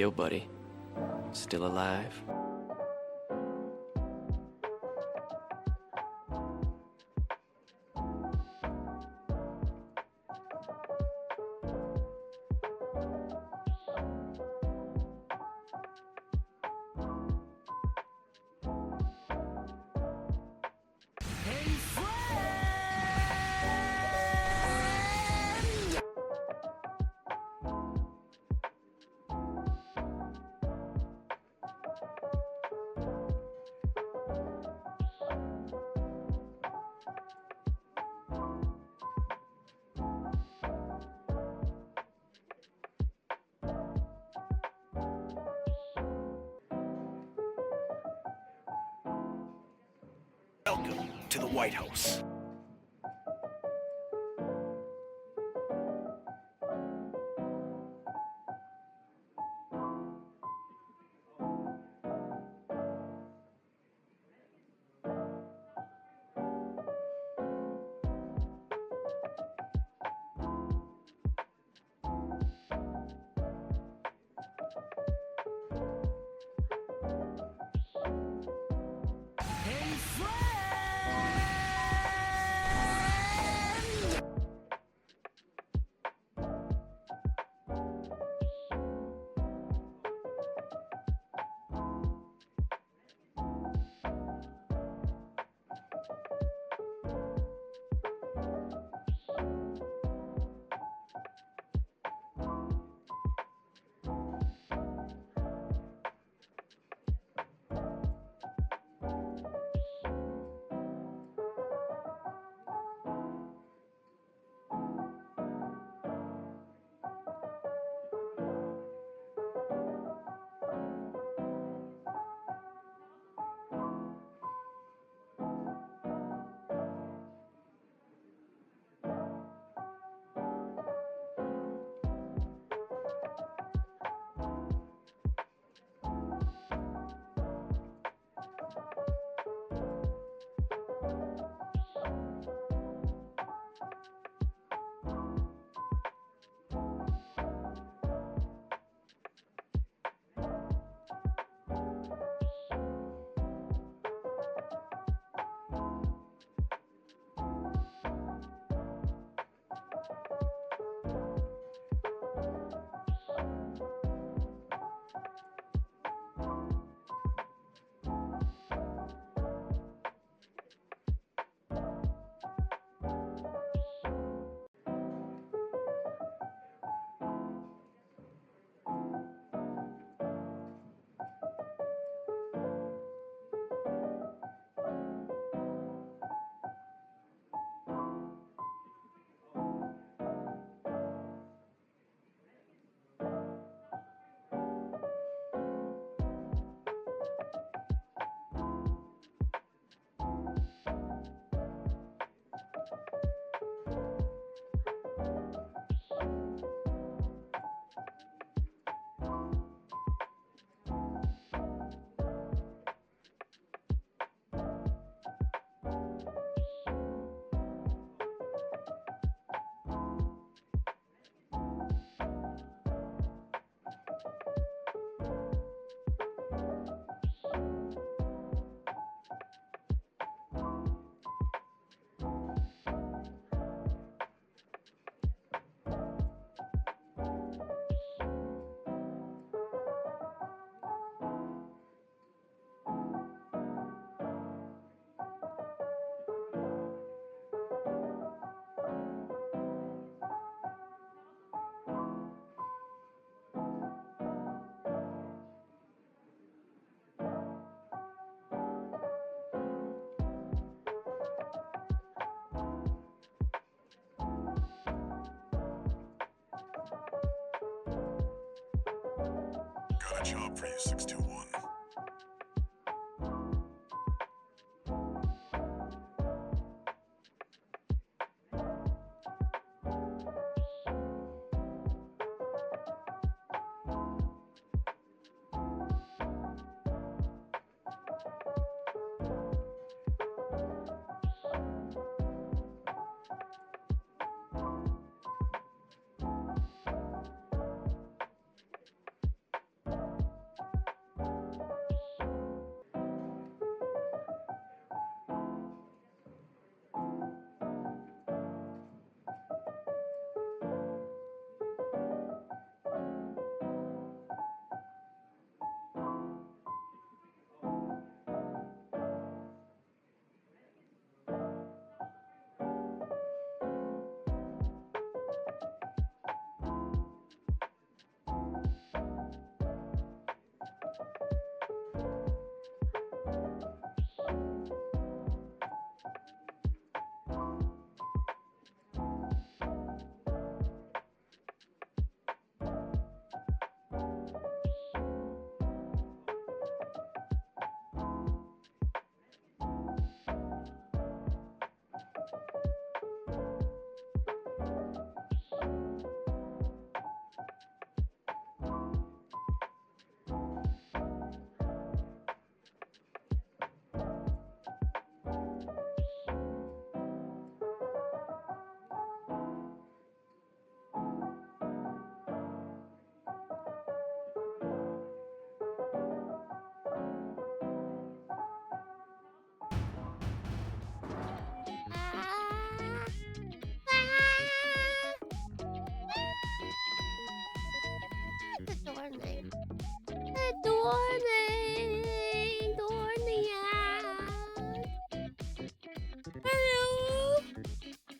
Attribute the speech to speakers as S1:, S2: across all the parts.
S1: Yo, buddy. Still alive?
S2: Welcome to the White House.
S3: Got a job for you, 621.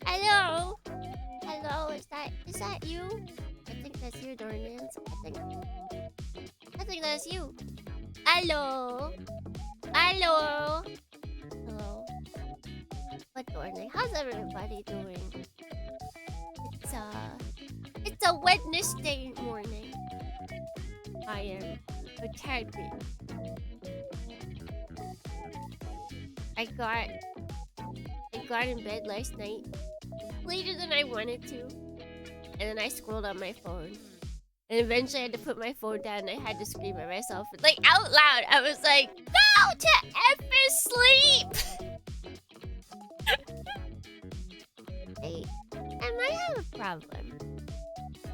S4: Hello? Hello, is that you? I think that's you, Dornans. I think that's you. Hello? Hello? Hello? What Dornan? How's everybody doing? It's a Wednesday morning. I am tired. I got in bed last night later than I wanted to, and then I scrolled on my phone, and eventually I had to put my phone down and I had to scream at myself, like out loud. I was like, "Go to effing sleep!" Hey, I might have a problem.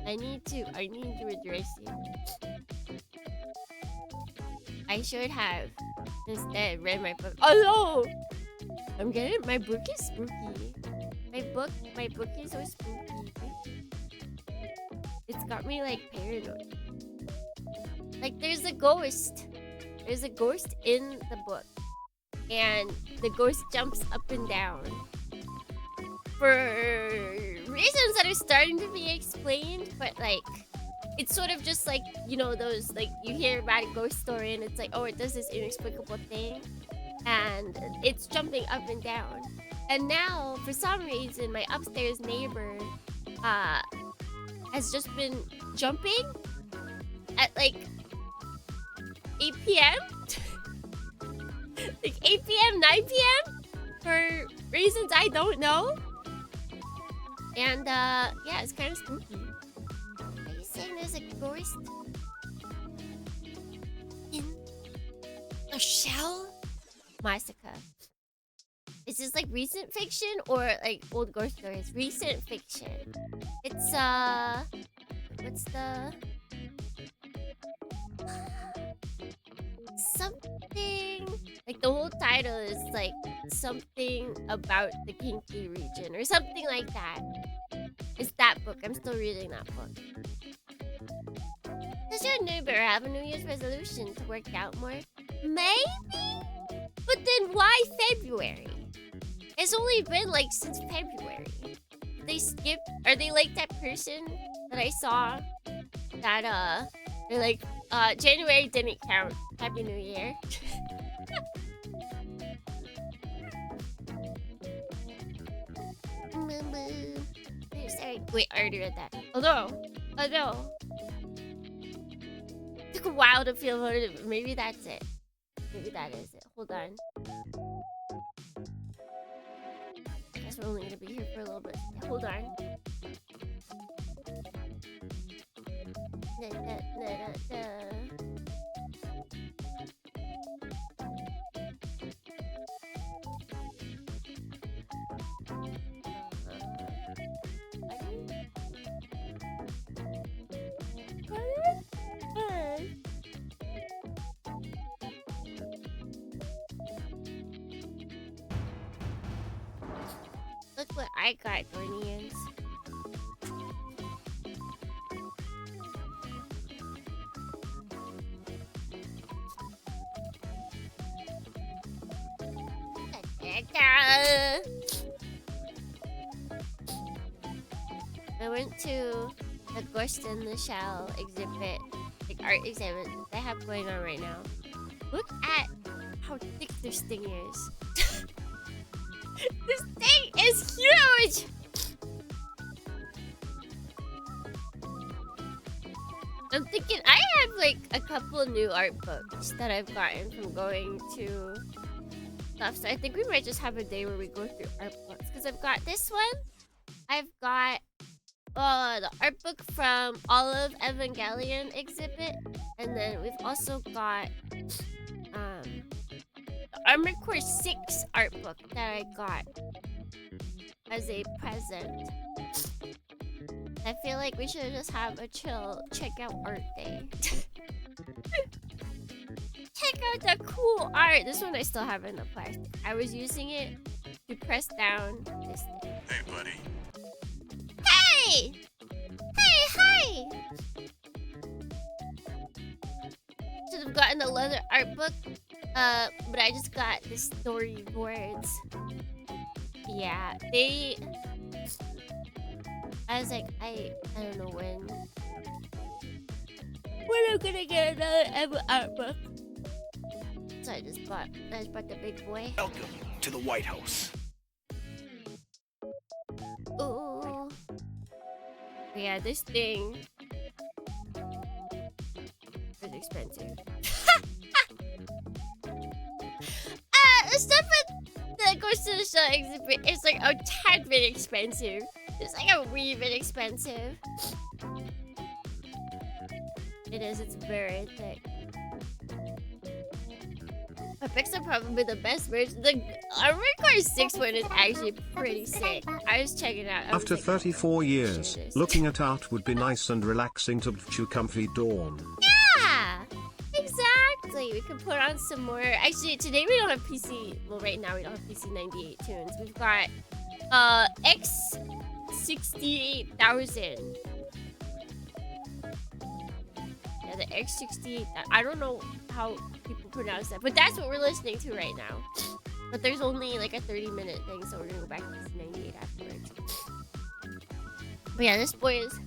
S4: I need to address it. I should have instead read my book. Oh no! I'm getting my book is spooky. My book is so spooky. It's got me like paranoid. Like there's a ghost. There's a ghost in the book, and the ghost jumps up and down for reasons that are starting to be explained, but like it's sort of just like, you know, those like you hear about a ghost story and it's like, oh, it does this inexplicable thing and it's jumping up and down. And now for some reason my upstairs neighbor has just been jumping at like 8 p.m. like 8 p.m, 9 p.m. for reasons I don't know. And yeah, it's kind of spooky. Are you saying there's a ghost in a shell? Massacre. Is this like recent fiction or like old ghost stories? Recent fiction. It's what's the something like the whole title is like something about the Kinky region or something like that. It's that book. I'm still reading that book. Does your neighbor have a New Year's resolution to work out more? Maybe? But then why February? It's only been like since February. Did they skip? Are they like that person that I saw that they're like January didn't count. Happy New Year. Sorry. Wait, I already read that. Oh no. a while to feel motivated. Maybe that's it. Maybe that is it. Hold on. I guess we're only gonna be here for a little bit. Hold on. Look what I got, Dornians. I went to the Ghost in the Shell exhibit, like art exhibit they have going on right now. Look at how thick this thing is. This thing is huge! I'm thinking I have like a couple new art books that I've gotten from going to stuff. So I think we might just have a day where we go through art books. Because I've got this one. I've got the art book from Olive Evangelion exhibit. And then we've also got the Armored Core 6 art book that I got as a present. I feel like we should just have a chill check out art day. Check out the cool art. This one I still have in the plastic. I was using it to press down this thing.
S2: Hey, buddy.
S4: Hey! Hey, hi! Should have gotten the leather art book, but I just got the storyboards. Yeah, I was like, I don't know when I'm gonna get another art book. So I just bought the big boy.
S2: Welcome to the White House.
S4: Ooh. Yeah, this thing is expensive. The stuff that goes to the show exhibit is like a tad bit expensive. It's like a wee bit expensive. It is, it's very thick. My picks are probably the best version. The Armored Core 6 one is actually pretty sick. I was checking it out.
S3: After 34 years, looking at art would be nice and relaxing to chew comfy dawn.
S4: Yeah! Exactly! We can put on some more. Actually, today we don't have PC. Well, right now we don't have PC 98 tunes. We've got X68,000. Yeah, the X68. I don't know how people pronounce that, but that's what we're listening to right now. But there's only like a 30-minute thing, so we're gonna go back to PC 98 afterwards. But yeah, this boy is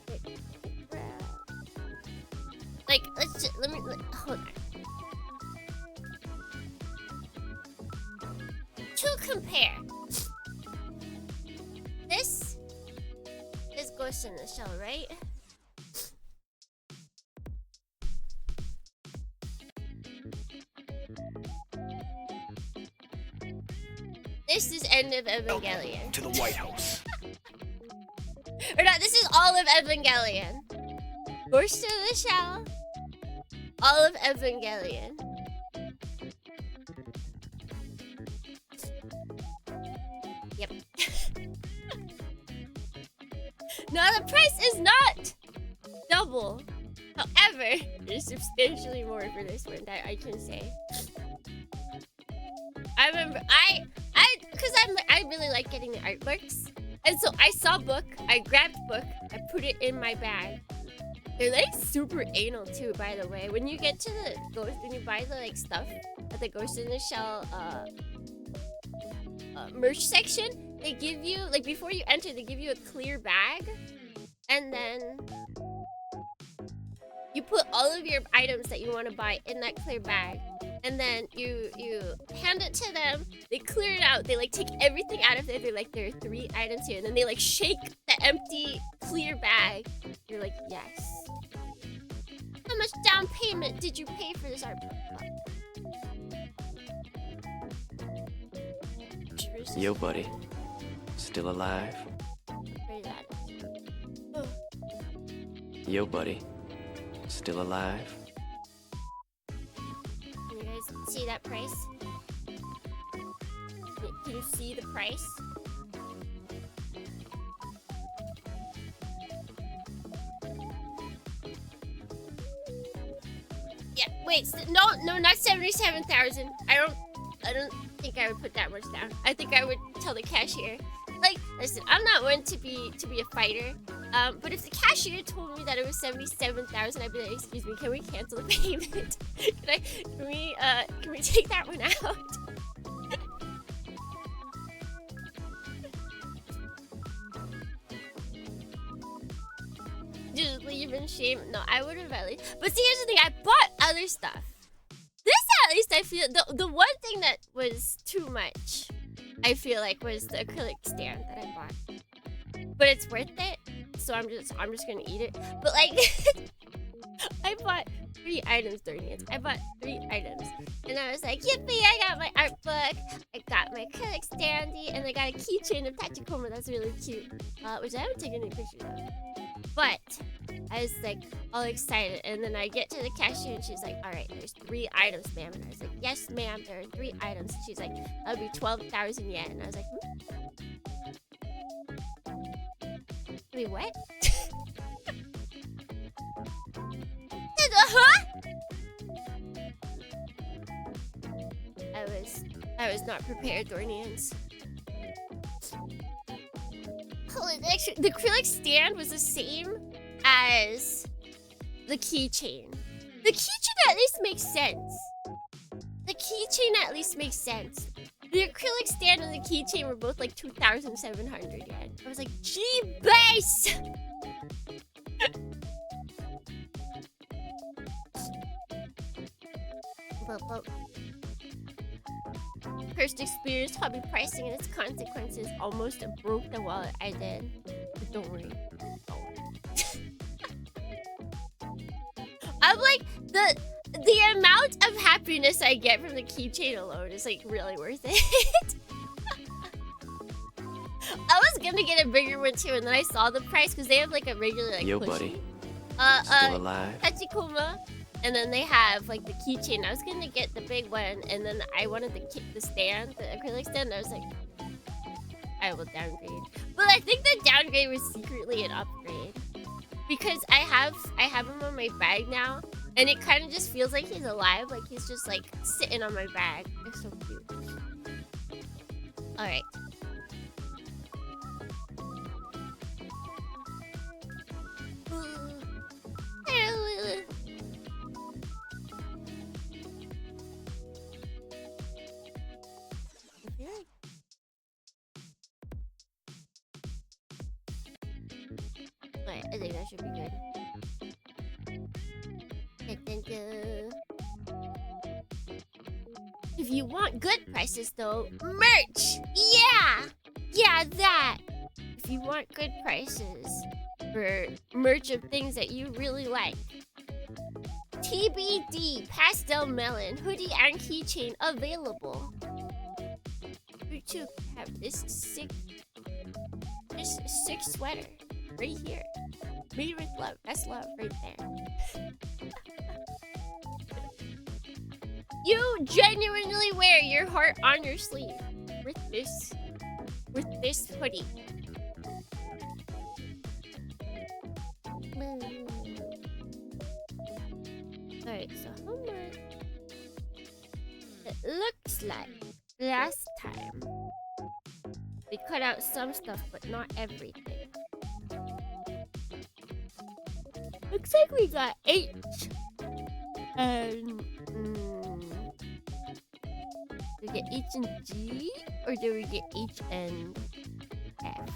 S4: thick. Like, let me hold on. To compare, this is Ghost in the Shell, right? This is End of Evangelion.
S2: Welcome to the White House.
S4: Or not, this is All of Evangelion. Ghost in the Shell. All of Evangelion. Yep. No, the price is not double. However, there's substantially more for this one that I can say. I remember because I really like getting the art books. And so I saw book, I grabbed book, I put it in my bag. They're like super anal too, by the way. When you get to the Ghost, when you buy the like stuff at the Ghost in the Shell merch section, they give you, like before you enter, they give you a clear bag. And then you put all of your items that you want to buy in that clear bag. And then you hand it to them. They clear it out. They like take everything out of it. They're like, there are 3 items here. And then they like shake the empty clear bag. You're like, yes. How much down payment did you pay for this art book?
S1: Yo, buddy. Still alive?
S4: Very loud.
S1: Yo, buddy. Still alive?
S4: Can you guys see that price? Can you see the price? Yeah, wait, no, not 77,000. I don't think I would put that much down. I think I would tell the cashier, like, listen, I'm not one to be a fighter. But if the cashier told me that it was 77,000, I'd be like, excuse me, can we cancel the payment? Can we take that one out? Just leave in shame. No, I would have at least. But see, here's the thing, I bought other stuff. This at least I feel, the one thing that was too much, I feel like, was the acrylic stand that I bought. But it's worth it, so I'm just gonna eat it. But like, I bought 3 items during it. I bought 3 items, and I was like, yippee! I got my art book, I got my acrylic standee, and I got a keychain of Tachikoma that's really cute, which I haven't taken any pictures of. But I was like all excited, and then I get to the cashier, and she's like, "All right, there's 3 items, ma'am." And I was like, "Yes, ma'am, there are 3 items." And she's like, "That'll be 12,000 yen." And I was like, Wait, what? Huh? I was not prepared, Dornians. Actually, the acrylic stand was the same as the keychain. The keychain at least makes sense. The acrylic stand and the keychain were both like 2,700 yen. I was like, gee base! First experienced hobby pricing and its consequences. Almost broke the wallet. I did. But don't worry. I'm like, the amount of happiness I get from the keychain alone is like really worth it. I was gonna get a bigger one too, and then I saw the price because they have like a regular like
S1: Yo,
S4: pushy.
S1: buddy. Still alive?
S4: Tachikoma, and then they have like the keychain. I was gonna get the big one, and then I wanted the stand, the acrylic stand. And I was like, I will downgrade. But I think the downgrade was secretly an upgrade because I have him on my bag now, and it kind of just feels like he's alive, like he's just like sitting on my bag. They're so cute. All right. Alright, I think that should be good. Thank you. If you want good prices though, merch! Yeah! Yeah, that! If you want good prices for merch of things that you really like. TBD, pastel melon, hoodie and keychain available. You too have this sick sweater right here. Made with love. That's love right there. You genuinely wear your heart on your sleeve with this hoodie. Alright, so how much? It looks like last time we cut out some stuff, but not everything. Looks like we got H and did we get H and G, or did we get H and F?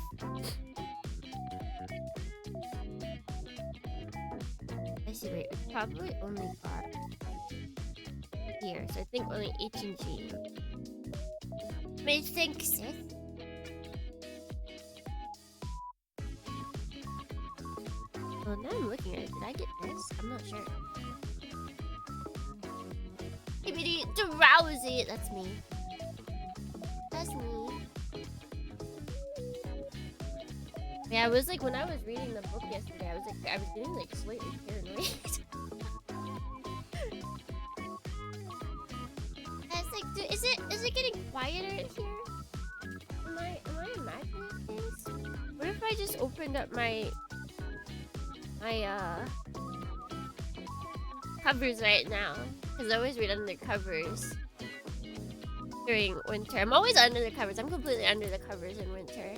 S4: I see. Wait, we probably only got here, so I think only H and G. May think, Sith. Well, now I'm looking at it. Did I get this? I'm not sure. pretty drowsy. That's me. That's me. Yeah, I was like, when I was reading the book yesterday, I was getting like slightly paranoid. I was like, dude, is it getting quieter in here? Am I imagining things? What if I just opened up my covers right now? Because I always read under covers during winter. I'm always under the covers. I'm completely under the covers in winter.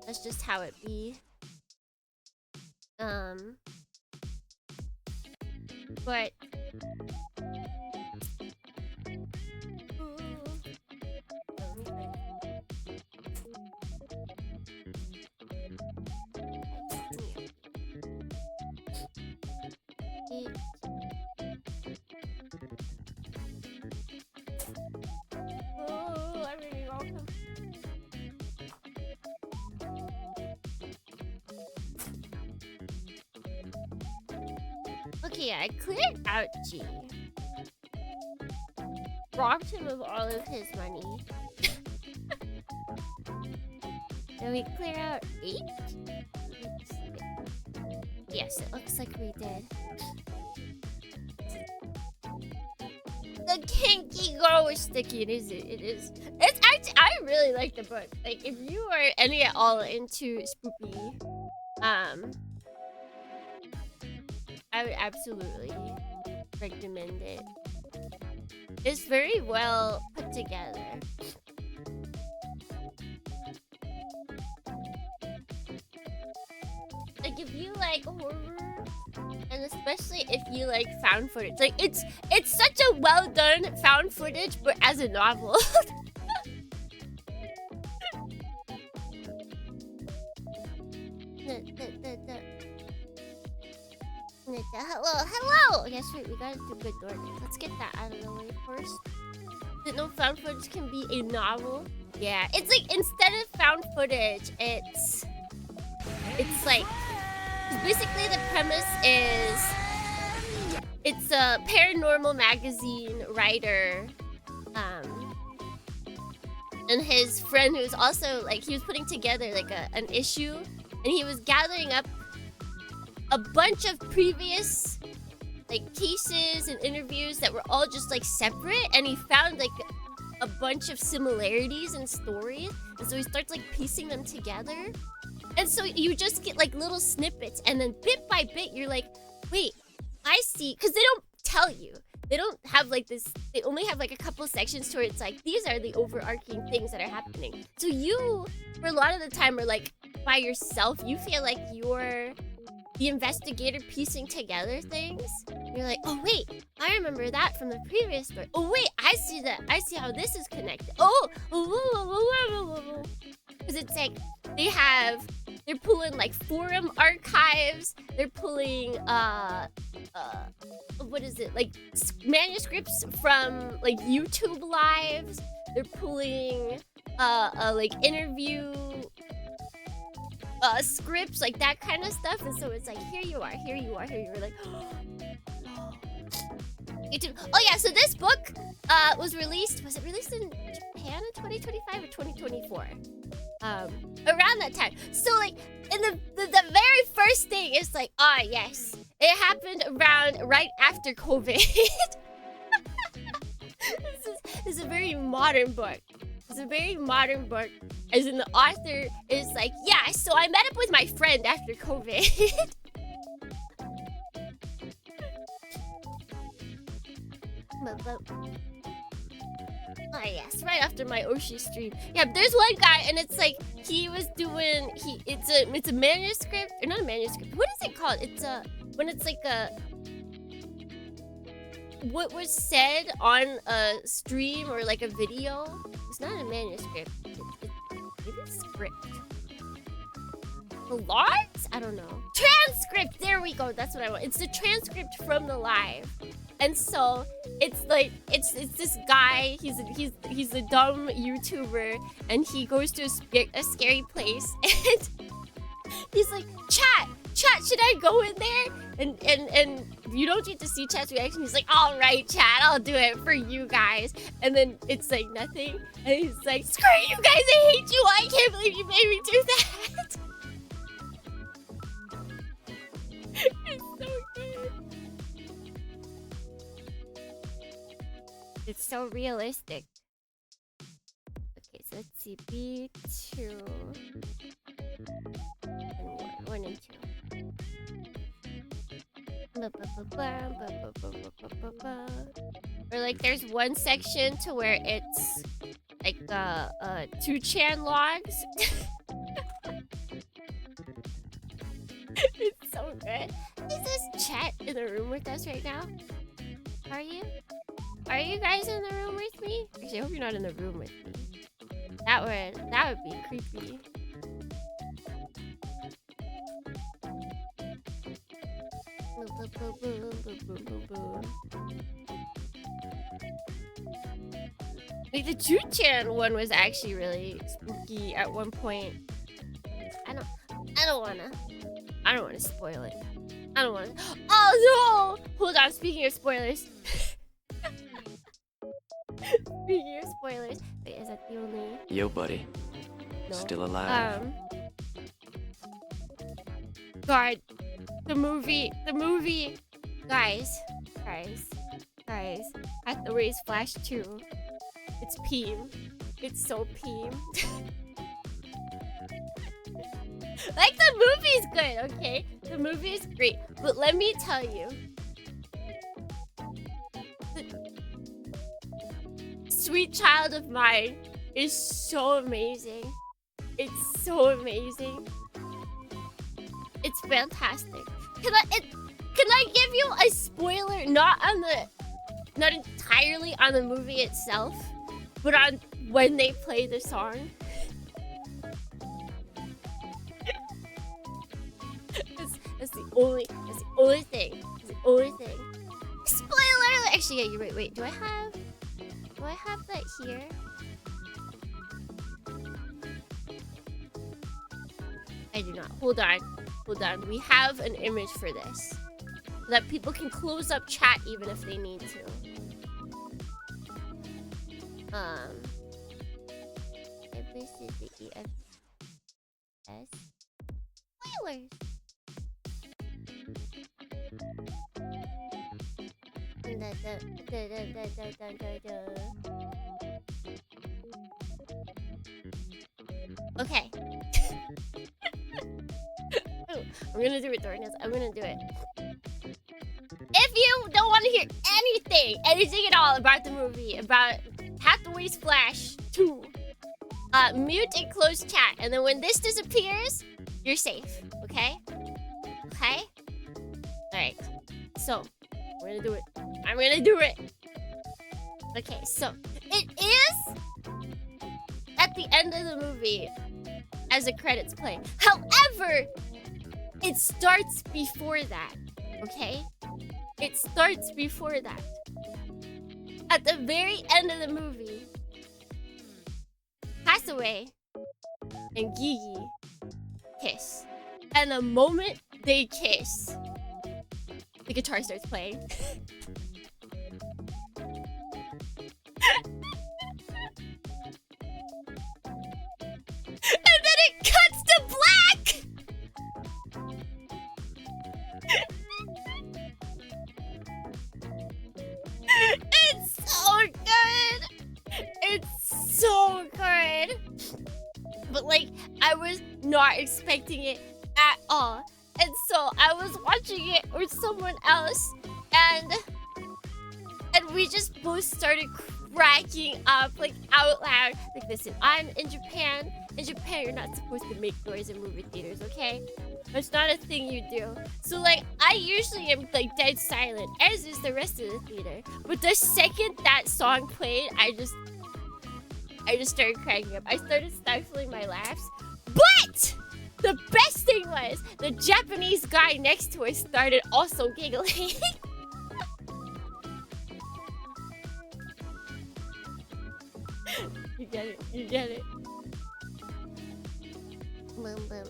S4: That's just how it be. But oh, I'm ready to go. Okay, I cleared out G. Robbed him of all of his money. Did we clear out 8? Yes, it looks like we did. The kinky ghost sticky, it is. It's actually, I really like the book. Like, if you are any at all into spooky, I would absolutely recommend it. It's very well put together. Like, if you like horror, and especially if you like found footage, like it's such a well done found footage, but as a novel. Hello! Yes, wait, we gotta do good door. Let's get that out of the way first. That no found footage can be a novel. Yeah, it's like instead of found footage, it's like basically the premise is it's a paranormal magazine writer, and his friend who's also like he was putting together like an issue, and he was gathering up a bunch of previous like cases and interviews that were all just like separate, and he found like a bunch of similarities in stories, and so he starts like piecing them together. And so you just get like little snippets, and then bit by bit you're like, wait, I see, because they don't tell you. They don't have like this, they only have like a couple sections where it's like, these are the overarching things that are happening. So you, for a lot of the time, are like by yourself. You feel like you're the investigator piecing together things. You're like, oh wait, I remember that from the previous story. Oh wait, I see that. I see how this is connected. Because it's like, they're pulling like forum archives. They're pulling, what is it? Like manuscripts from like YouTube lives. They're pulling, like interview scripts, like that kind of stuff. And so it's like, here you are. Like, YouTube. Oh yeah, so this book was it released in Japan in 2025 or 2024? Around that time. So like in the very first thing is like, yes, it happened right after COVID. This is a very modern book. It's a very modern book. As in the author is like, yeah, so I met up with my friend after COVID. Oh yes, right after my Oshi stream. Yeah, there's one guy, and it's like he was doing it's a manuscript, or not a manuscript. What is it called? It's when it's like what was said on a stream or like a video. It's not a manuscript. Maybe it's script. Logs? I don't know. Transcript. There we go. That's what I want. It's the transcript from the live. And so it's like it's this guy. He's a dumb YouTuber, and he goes to a scary place, and he's like, chat. chat, should I go in there? And you don't get to see chat's reaction. He's like, all right, chat, I'll do it for you guys. And then it's like nothing. And he's like, screw you guys, I hate you. I can't believe you made me do that. It's so good. It's so realistic. Okay, so let's see. B2 and 1 and 2. Or like there's one section to where it's like 2chan logs. It's so good. Is this chat in the room with us right now? Are you? Are you guys in the room with me? Actually, I hope you're not in the room with me. That would be creepy. Like the 2chan one was actually really spooky at one point. I don't wanna spoil it. I don't wanna. Oh no! Hold on. Speaking of spoilers. Speaking of spoilers. Wait, is that the only?
S1: Yo, buddy.
S4: No.
S1: Still alive.
S4: God, the movie, guys, Hathaway's Flash 2. It's Peem. It's so Peem. Like, the movie's good, okay? The movie is great, but let me tell you, Sweet Child of Mine is so amazing. It's so amazing. It's fantastic. Can I give you a spoiler? Not entirely on the movie itself, but on when they play the song. That's the only thing. That's the only thing. Spoiler! Actually, yeah, you're right. Wait, do I have that here? I do not. Hold on. We have an image for this. So that people can close up chat even if they need to. ABCDEFS. Spoilers. Okay. I'm gonna do it, Dorcas. I'm gonna do it. If you don't want to hear anything at all about the movie, about Hathaway's Flash 2, mute and close chat. And then when this disappears, you're safe. Okay? Okay? Alright. So, we're gonna do it. I'm gonna do it. Okay, so it is at the end of the movie as the credits play. However, it starts before that, okay? It starts before that. At the very end of the movie, Hathaway and Gigi kiss. And the moment they kiss, the guitar starts playing. And then it cuts to black! It's so good! It's so good! But like, I was not expecting it at all. And so I was watching it with someone else, and we just both started cracking up, like, out loud. Like, listen, I'm in Japan. In Japan, you're not supposed to make noise in movie theaters, okay? That's not a thing you do. So, like, I usually am, like, dead silent, as is the rest of the theater. But the second that song played, I just started cracking up. I started stifling my laughs. But the best thing was, the Japanese guy next to us started also giggling. You get it. Boom, boom.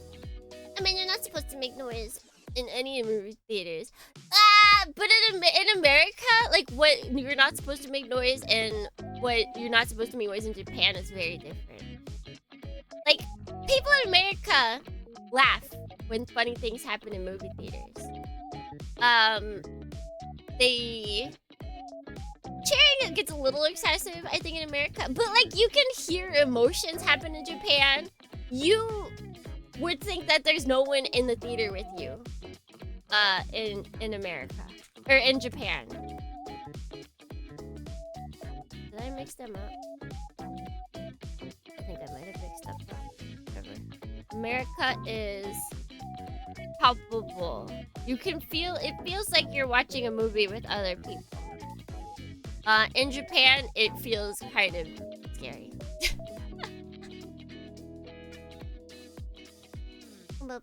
S4: I mean, you're not supposed to make noise in any movie theaters. But in America, like what you're not supposed to make noise and what you're not supposed to make noise in Japan is very different. Like people in America laugh when funny things happen in movie theaters. They cheering gets a little excessive, I think, in America. But like you can hear emotions happen in Japan. You would think that there's no one in the theater with you. In America. Or in Japan. Did I mix them up? I think I might have mixed up. Whatever. America is palpable. You can feel, it feels like you're watching a movie with other people. In Japan, it feels kind of scary.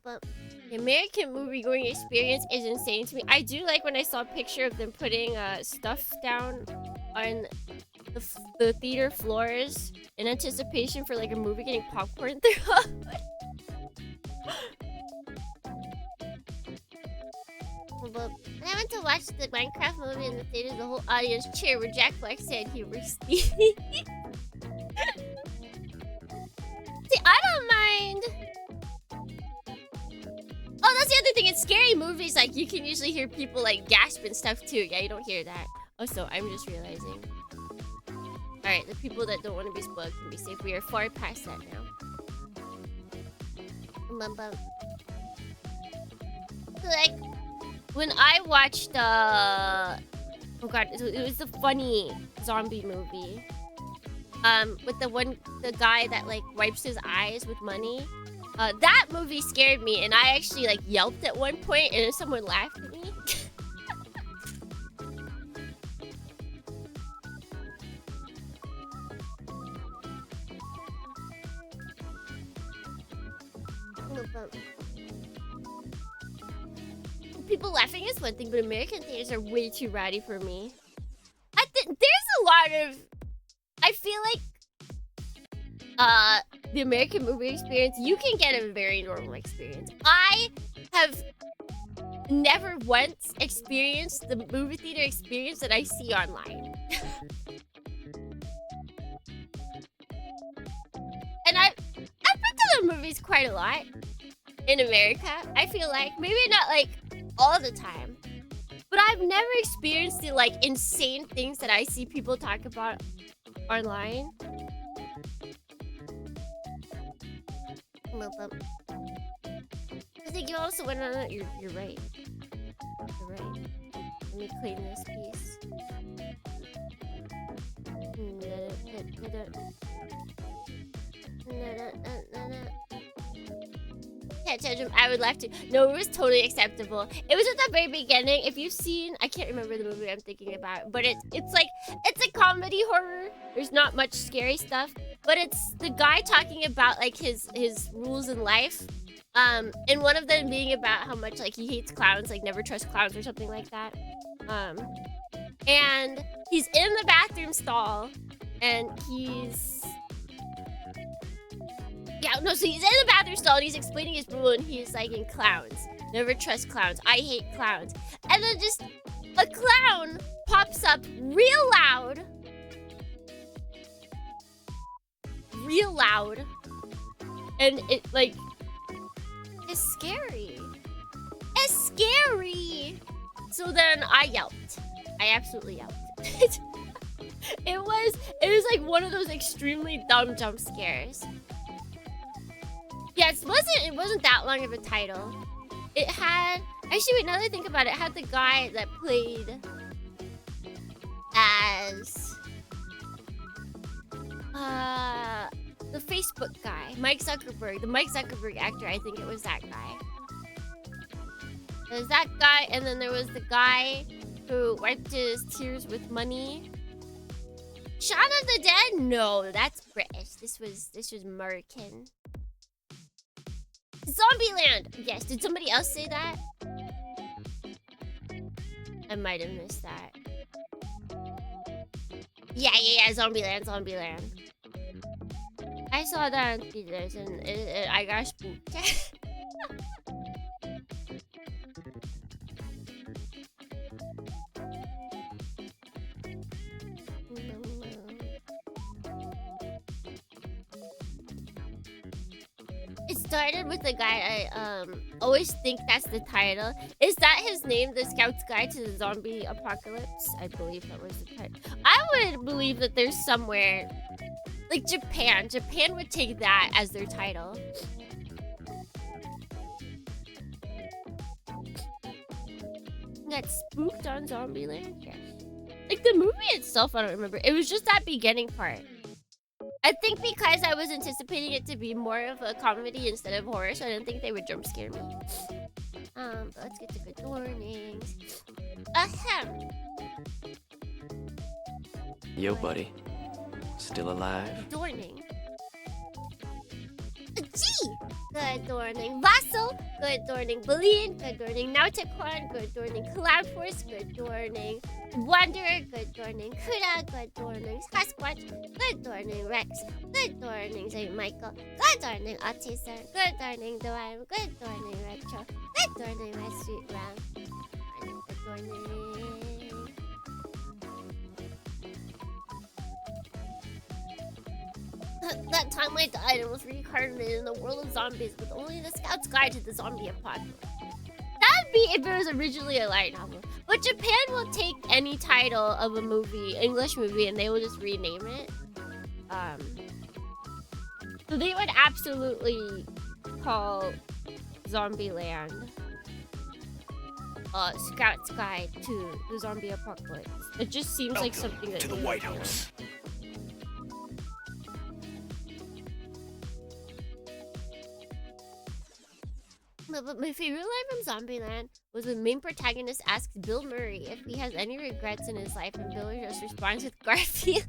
S4: But the American movie-going experience is insane to me. I do like when I saw a picture of them putting stuff down on the theater floors in anticipation for like a movie getting popcorn through. When I went to watch the Minecraft movie in the theater, the whole audience cheered when Jack Black said he was Steve. See, I don't mind. Oh, that's the other thing. In scary movies, like, you can usually hear people, like, gasp and stuff, too. Yeah, you don't hear that. Also, I'm just realizing. Alright, the people that don't want to be spoiled can be safe. We are far past that now. So, like, when I watched, oh god, it was the funny zombie movie. With the guy that, like, wipes his eyes with money. That movie scared me, and I actually like yelped at one point, and someone laughed at me. People laughing is one thing, but American theaters are way too rowdy for me. There's a lot of, I feel like, the American movie experience, you can get a very normal experience. I have never once experienced the movie theater experience that I see online. And I've been to the movies quite a lot in America. I feel like, maybe not like all the time, but I've never experienced the like insane things that I see people talk about online. I think you also went on it. You're right. You're right. Let me clean this piece. Can't judge him. I would laugh too. No, it was totally acceptable. It was at the very beginning. If you've seen, I can't remember the movie I'm thinking about, but it's like, it's a comedy horror. There's not much scary stuff, but it's the guy talking about like his rules in life. And one of them being about how much like he hates clowns, like never trust clowns or something like that. And he's in the bathroom stall, and he's so he's in the bathroom stall and he's explaining his rule, and he's like, in clowns, never trust clowns. I hate clowns. And then just a clown pops up real loud. And it like, it's scary. It's scary. So then I yelped. I absolutely yelped. It was like one of those extremely dumb jump scares. Yeah, it wasn't that long of a title. It had, actually, wait, now that I think about it, it had the guy that played as the Facebook guy, Mike Zuckerberg, the Mike Zuckerberg actor. I think it was that guy. There's that guy, and then there was the guy who wiped his tears with money. Shaun of the Dead? No, that's British. This was American. Zombieland! Yes, did somebody else say that? I might have missed that. Yeah, Zombieland. I saw that in theaters and I got spooked. It started with the guy I always think that's the title. Is that his name? The Scout's Guide to the Zombie Apocalypse? I believe that was the title. I would believe that there's somewhere like Japan. Japan would take that as their title. Got spooked on Zombieland? Yes. Like the movie itself, I don't remember. It was just that beginning part. I think because I was anticipating it to be more of a comedy instead of horror, so I didn't think they would jump scare me. But let's get to good warnings. Ahem.
S1: Yo, buddy. Still alive?
S4: Dorning. G. Good Dorning. Vassal. Good Dorning. Baleen. Good Dorning. Nauticorn. Good Dorning. Cloud Force. Good Dorning. Wanderer. Good Dorning. Kuda. Good Dorning. Sasquatch. Good Dorning. Rex. Good Dorning. St. Michael. Good Dorning. Autism. Good Dorning. Dwayne. Good Dorning. Retro. Good Dorning. Red Street Round. Good Dorning. That time I died and was reincarnated in the world of zombies with only the Scout's Guide to the Zombie Apocalypse. That'd be if it was originally a light novel. But Japan will take any title of a movie, English movie, and they will just rename it. So they would absolutely call Zombieland Scout's Guide to the Zombie Apocalypse. It just seems like something that
S2: to the White House.
S4: But my favorite line from Zombieland was when main protagonist asks Bill Murray if he has any regrets in his life, and Bill just responds with Garfield.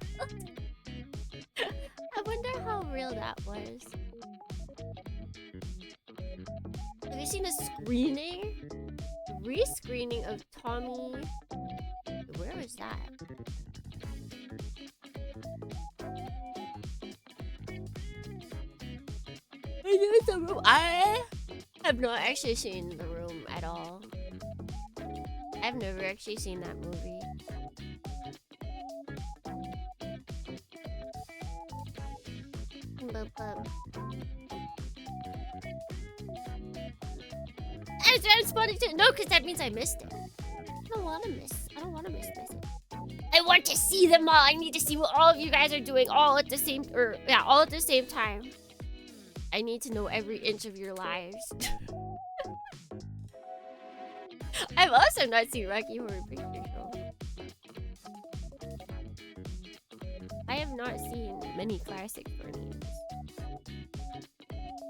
S4: I wonder how real that was. Have you seen a screening? Re-screening of Tommy... Where was that? I have not actually seen The Room at all. I've never actually seen that movie. I'm spotting too. No, because that means I missed it. I don't want to miss it. I want to see them all. I need to see what all of you guys are doing all at the same time. I need to know every inch of your lives. I've also not seen Rocky Horror Picture Show. I have not seen many classic Bernies.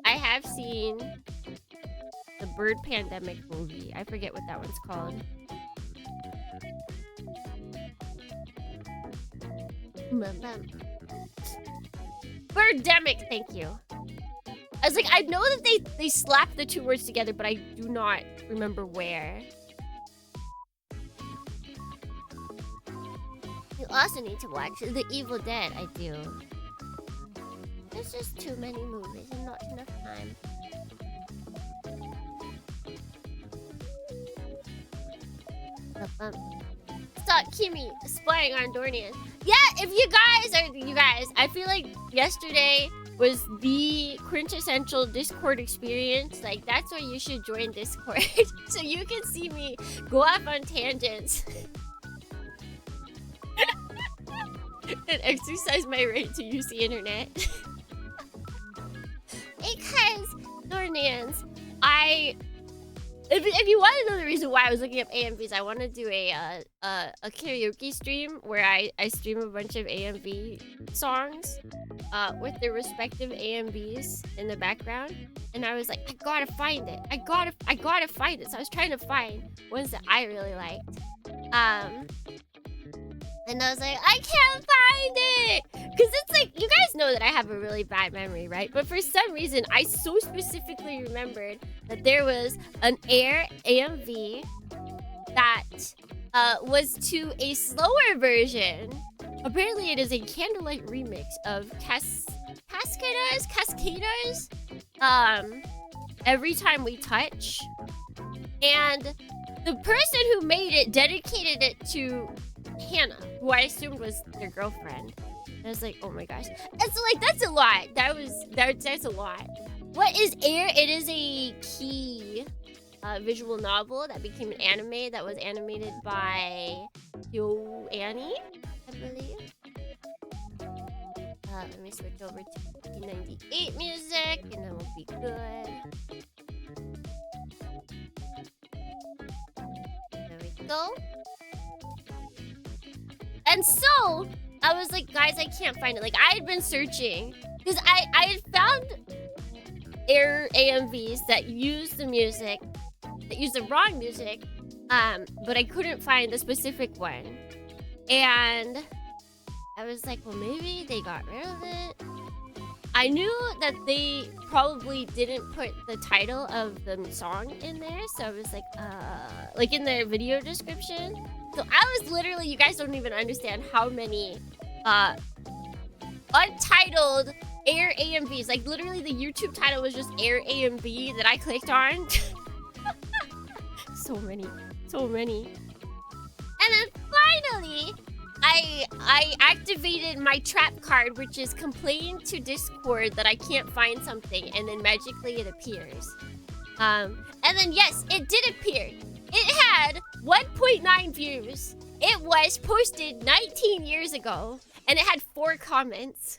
S4: I have seen the Bird Pandemic movie. I forget what that one's called. Birdemic, thank you. I was like, I know that they slapped the two words together, but I do not remember where. You also need to watch The Evil Dead. I do. There's just too many movies and not enough time. Stop Kimmy spying on Dornian. Yeah, if you guys, I feel like yesterday was the quintessential Discord experience. Like, that's why you should join Discord. So you can see me go off on tangents. And exercise my right to use the internet. Because, Dornians, if you want to know the reason why I was looking up AMVs, I want to do a karaoke stream where I stream a bunch of AMV songs with their respective AMVs in the background, and I was like, I gotta find it. I gotta find it. So I was trying to find ones that I really liked. And I was like, I can't find it! Because it's like, you guys know that I have a really bad memory, right? But for some reason, I so specifically remembered that there was an Air AMV that was to a slower version. Apparently, it is a candlelight remix of Cascadas, Every Time We Touch. And the person who made it dedicated it to Hannah, who I assumed was their girlfriend. And I was like, oh my gosh. And so, like, that's a lot. That's a lot. What is Air? It is a key visual novel that became an anime that was animated by Yo Annie, I believe. Let me switch over to 1998 music, and then we'll be good. There we go. And so, I was like, guys, I can't find it. Like, I had been searching. Because I had found Air AMVs that use the music, that use the wrong music, but I couldn't find the specific one. And I was like, well, maybe they got rid of it. I knew that they probably didn't put the title of the song in there, so I was like in their video description. So I was literally, you guys don't even understand how many untitled Air AMVs. Like literally the YouTube title was just Air AMV that I clicked on. So many. And then finally, I activated my trap card, which is complain to Discord that I can't find something, and then magically it appears. And then yes, it did appear. It had 1.9 views. It was posted 19 years ago, and it had 4 comments.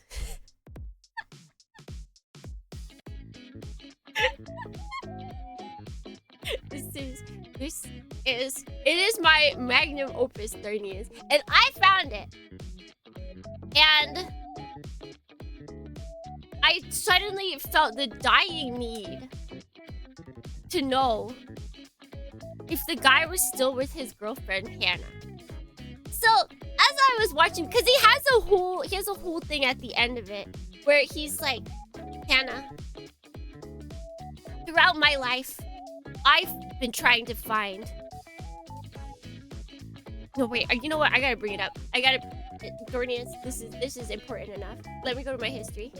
S4: It is my magnum opus, Thornius, and I found it. And I suddenly felt the dying need to know if the guy was still with his girlfriend Hannah. So as I was watching, because he has a whole thing at the end of it where he's like, Hannah, throughout my life, I've been trying to find. No wait, you know what? I gotta bring it up. Dornius, this is important enough. Let me go to my history.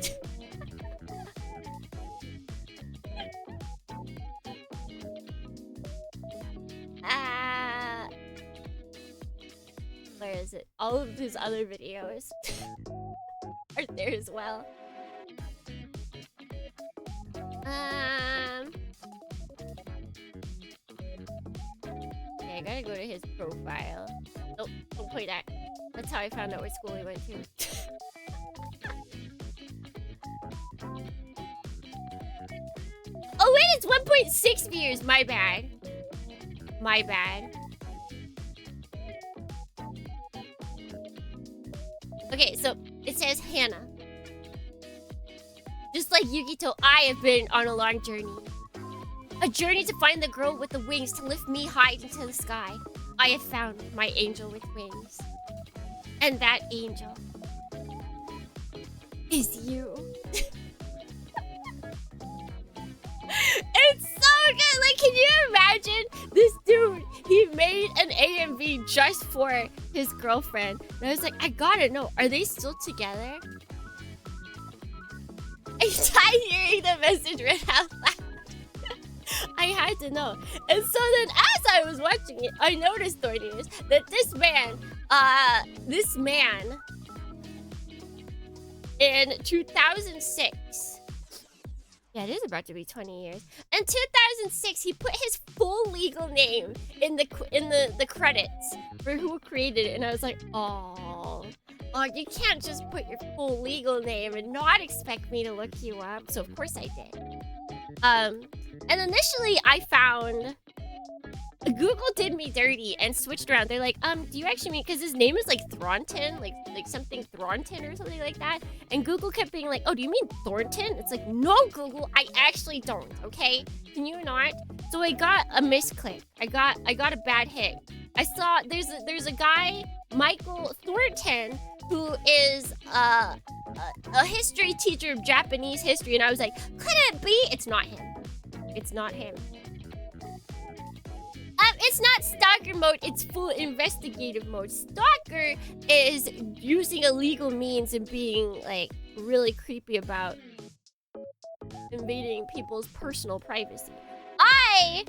S4: Where is it? All of his other videos are there as well. Okay, I gotta go to his profile. Nope, don't play that. That's how I found out what school he went to. Oh wait, it's 1.6 views. My bad. My bad. Okay, so it says Hannah. Just like Yukito, I have been on a long journey. A journey to find the girl with the wings to lift me high into the sky. I have found my angel with wings. And that angel is you. It's so good! Like, can you imagine this dude? He made an AMV just for his girlfriend. And I was like, I gotta know, are they still together? I tried hearing the message read out loud. I had to know. And so then as I was watching it, I noticed, Thornius, that this man in 2006, yeah, it is about to be 20 years. In 2006, he put his full legal name in the credits for who created it, and I was like, oh, you can't just put your full legal name and not expect me to look you up. So of course I did. And initially I found Google did me dirty and switched around. They're like, do you actually mean, because his name is like Thornton, like something Thornton or something like that. And Google kept being like, oh, do you mean Thornton? It's like, no, Google, I actually don't, okay? Can you not? So I got a misclick. I got a bad hit. I saw there's a guy, Michael Thornton, who is a history teacher of Japanese history, and I was like, could it be? It's not him. It's not him. It's not stalker mode, it's full investigative mode. Stalker is using illegal means and being like really creepy about invading people's personal privacy. I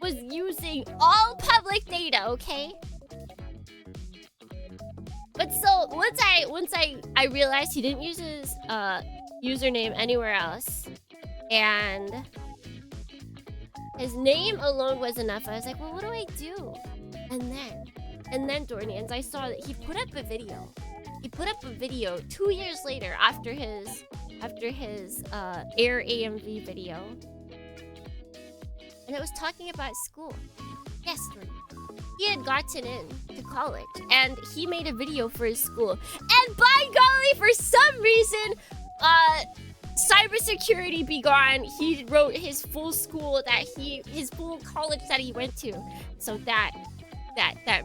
S4: was using all public data, okay? But so once I realized he didn't use his username anywhere else, And his name alone was enough. I was like, well, what do I do? And then Dornians, I saw that he put up a video. He put up a video 2 years later after his Air AMV video. And it was talking about school. Yes, Dornians. He had gotten in to college and he made a video for his school. And by golly, for some reason, cybersecurity be gone, he wrote his full school his full college that he went to. So that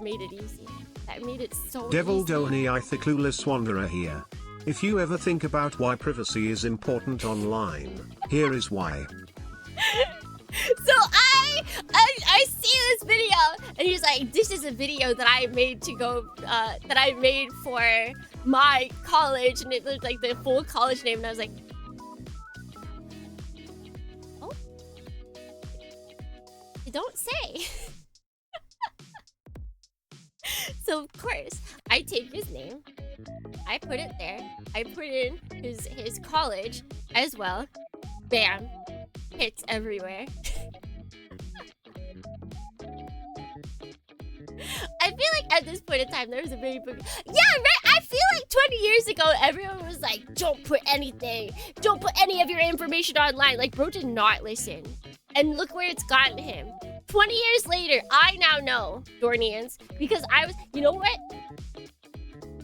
S4: made it easy. That made it so
S3: Devil
S4: easy.
S3: Doni, I the clueless wanderer here. If you ever think about why privacy is important online, here is why.
S4: So I see this video and he's like, this is a video that I made to go that I made for my college, and it looked like the full college name, and I was like, oh, you don't say. So of course I take his name, I put it there, I put in his college as well. Bam, hits everywhere. I feel like at this point in time there was a very big... Yeah, right? I feel like 20 years ago everyone was like, don't put anything, don't put any of your information online. Like, bro did not listen. And look where it's gotten him. 20 years later, I now know, Dornians, because I was... You know what?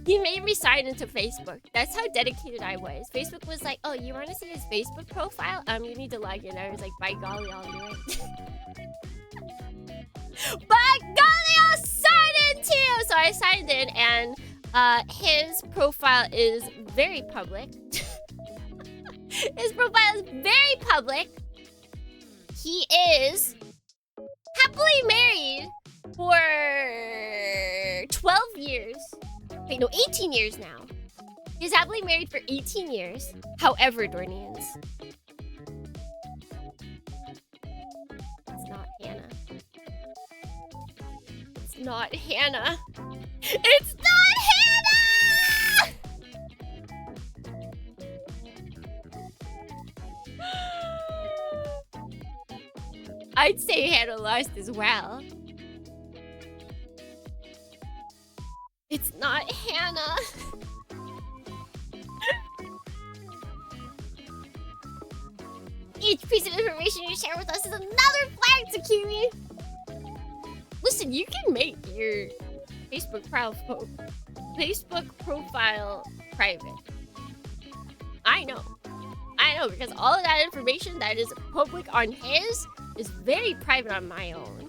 S4: He made me sign into Facebook. That's how dedicated I was. Facebook was like, oh, you want to see his Facebook profile? You need to log in. I was like, by golly, I'll do it. By golly, I'll sign in too! So I signed in, and his profile is very public. His profile is very public. He is happily married for 12 years. Wait, no, 18 years now. He's happily married for 18 years. However, Dornians, it's not Hannah. It's not Hannah. It's not Hannah! I'd say Hannah lost as well. It's not Hannah. Each piece of information you share with us is another flag, Tsukimi. Listen, you can make your Facebook profile private. I know, because all of that information that is public on his is very private on my own.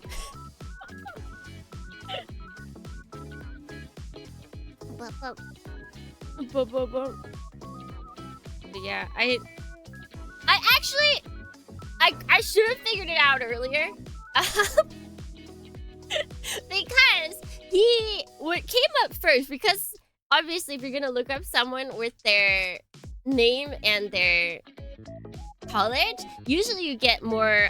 S4: Yeah, I should have figured it out earlier. Because what came up first, because obviously if you're gonna look up someone with their name and their college, usually you get more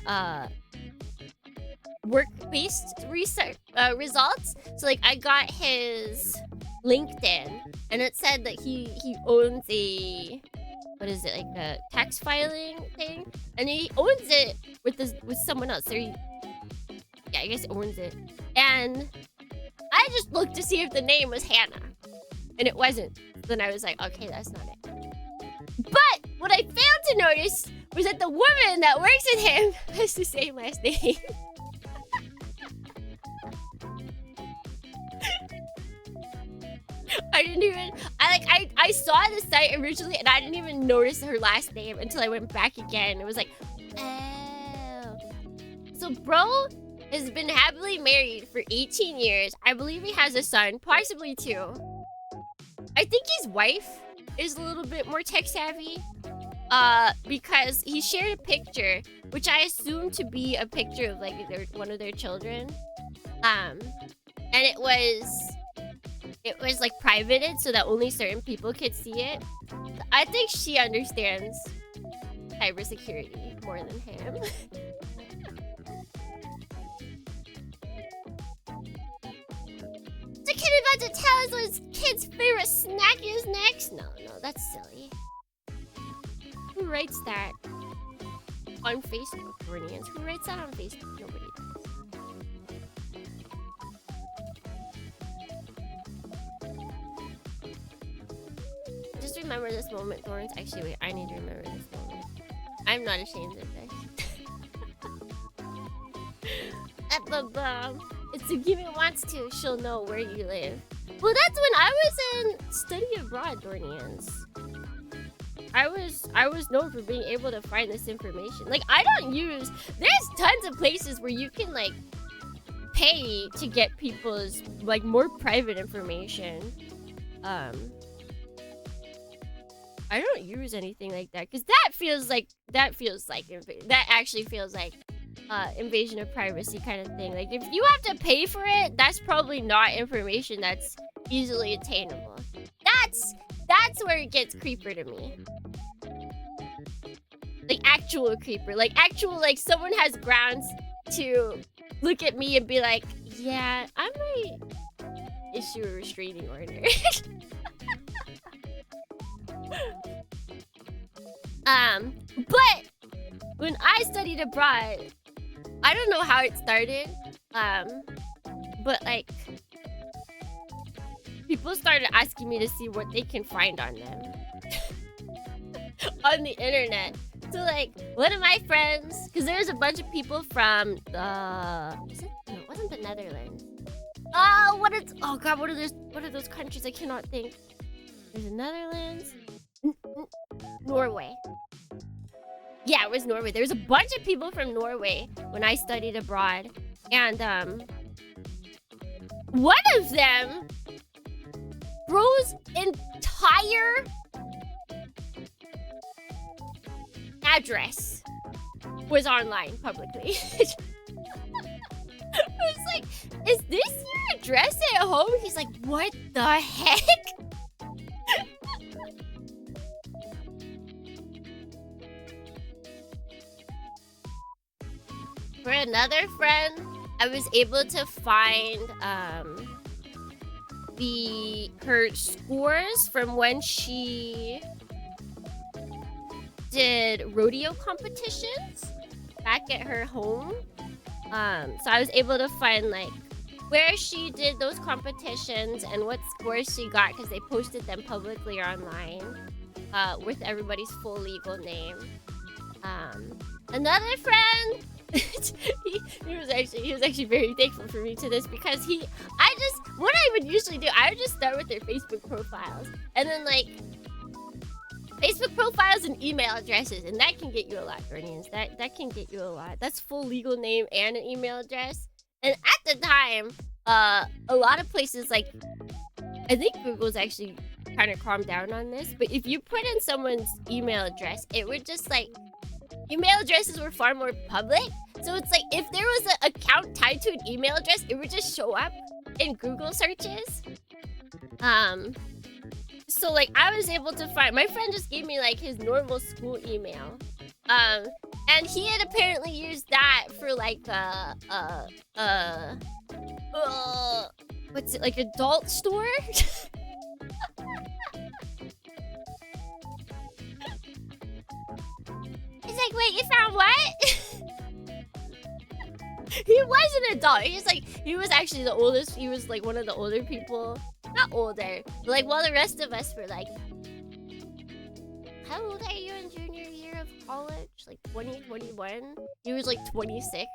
S4: work-based research results. So like I got his LinkedIn and it said that he owns a, what is it, like a tax filing thing, and he owns it with someone else. So yeah, I guess he owns it. And I just looked to see if the name was Hannah, and it wasn't. Then I was like, okay, that's not it. But what I failed to notice was that the woman that works with him has the same last name. I saw the site originally and I didn't even notice her last name until I went back again. It was like, oh. So bro has been happily married for 18 years. I believe he has a son, possibly 2. I think his wife is a little bit more tech savvy. Because he shared a picture, which I assume to be a picture of like one of their children. And it was like privated so that only certain people could see it. I think she understands cybersecurity more than him. The kid about to tell us what his kid's favorite snack is next? No, that's silly. Who writes that? on Facebook, Dornians. Who writes that on Facebook? Nobody does. Just remember this moment, Thorns. Actually, wait, I need to remember this moment. I'm not ashamed of this. If Tsugimi wants to, she'll know where you live. Well, that's when I was in study abroad, Dornians. I was known for being able to find this information. Like, I don't use... There's tons of places where you can, like, pay to get people's, like, more private information. I don't use anything like that, because that actually feels like invasion of privacy kind of thing. Like, if you have to pay for it, that's probably not information that's easily attainable. That's where it gets creeper to me. Like, actual creeper. Like, someone has grounds to look at me and be like, yeah, I might issue a restraining order. But when I studied abroad, I don't know how it started, but like, people started asking me to see what they can find on them on the internet. So like, one of my friends, because there's a bunch of people from it wasn't the Netherlands. Oh god, what are those countries? I cannot think. There's the Netherlands, Norway. Yeah, it was Norway. There was a bunch of people from Norway when I studied abroad, and one of them, bro's entire address was online publicly. I was like, is this your address at home? He's like, what the heck? For another friend, I was able to find her scores from when she did rodeo competitions back at her home. So I was able to find like where she did those competitions and what scores she got, because they posted them publicly online with everybody's full legal name. Another friend, he was actually very thankful for me to this, because what I would usually do, I would just start with their Facebook profiles, and then like Facebook profiles and email addresses, and that can get you a lot, Guardians. That can get you a lot. That's full legal name and an email address. And at the time, a lot of places, like, I think Google's actually kind of calmed down on this, but if you put in someone's email address, it would just like, email addresses were far more public. So it's like, if there was an account tied to an email address, it would just show up in Google searches. So like, I was able to find, my friend just gave me like his normal school email. And he had apparently used that for like what's it, like adult store? He's like, wait, you found what? He was an adult. He was actually the oldest. He was like one of the older people. Not older, but like while the rest of us were like, how old are you in junior year of college? Like 2021? He was like 26.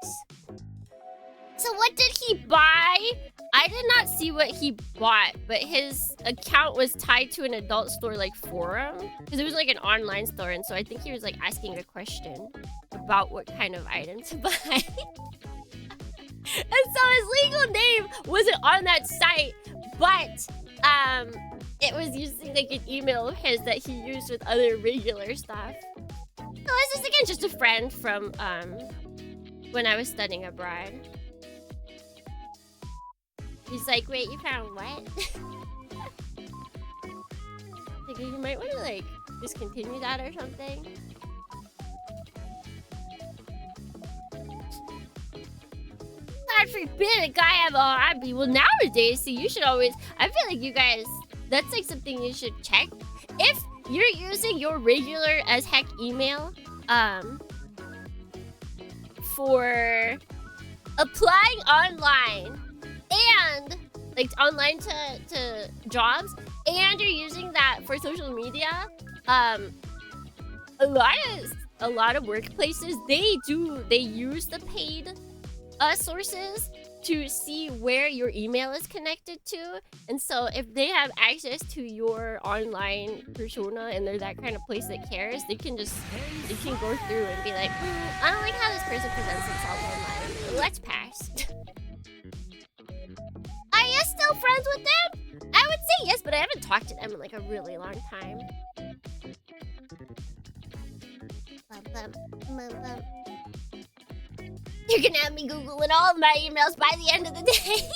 S4: So what did he buy? I did not see what he bought, but his account was tied to an adult store like forum, because it was like an online store, and so I think he was like asking a question about what kind of item to buy. And so his legal name wasn't on that site, but it was using like an email of his that he used with other regular stuff. So this is again just a friend from when I was studying abroad. He's like, wait, you found what? Like, you might want to like discontinue that or something. God forbid a guy have a hobby. Well, nowadays, see, you should always, I feel like you guys, that's like something you should check. If you're using your regular as heck email, for applying online and like online to jobs, and you're using that for social media, a lot of workplaces they use the paid sources to see where your email is connected to. And so if they have access to your online persona and they're that kind of place that cares, they can go through and be like, I don't like how this person presents themselves online. Let's pass. Are you still friends with them? I would say yes, but I haven't talked to them in like a really long time. You're gonna have me Googling all of my emails by the end of the day.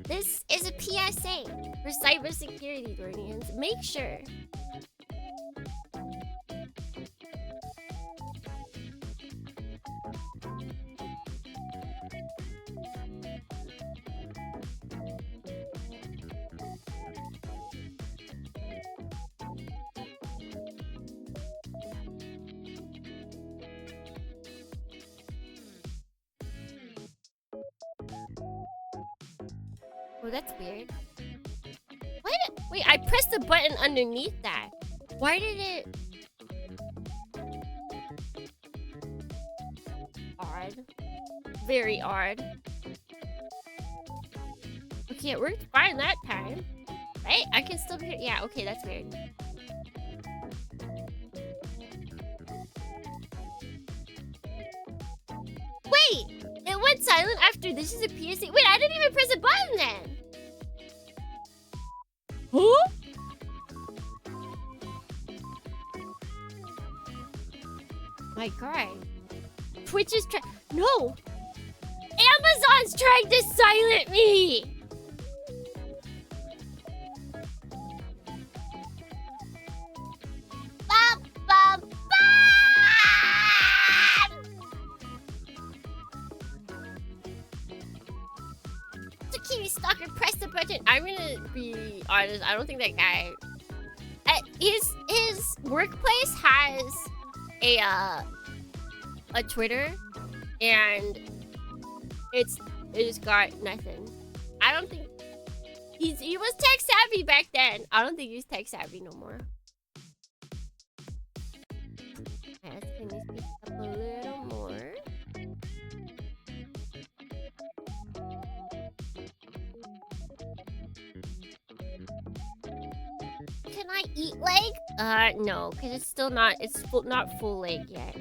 S4: This is a PSA for cybersecurity guardians. Make sure. Oh, that's weird. Wait, I pressed the button underneath that. Why did it... Odd. Very odd. Okay, it worked fine that time. Right? I can still hear... Yeah, okay, that's weird. Wait! It went silent after this is a PSA. Wait, I didn't even press a button then! Huh? My god. Twitch is No! Amazon's trying to silent me! Bum, bum, bum! Zucchini Stalker, press the button. I'm gonna be honest, I don't think that guy... His workplace has a Twitter, and it's got nothing. I don't think... He was tech savvy back then. I don't think he's tech savvy no more. Let's turn this piece up a little more. Can I eat leg? No, because it's still not, not full leg yet.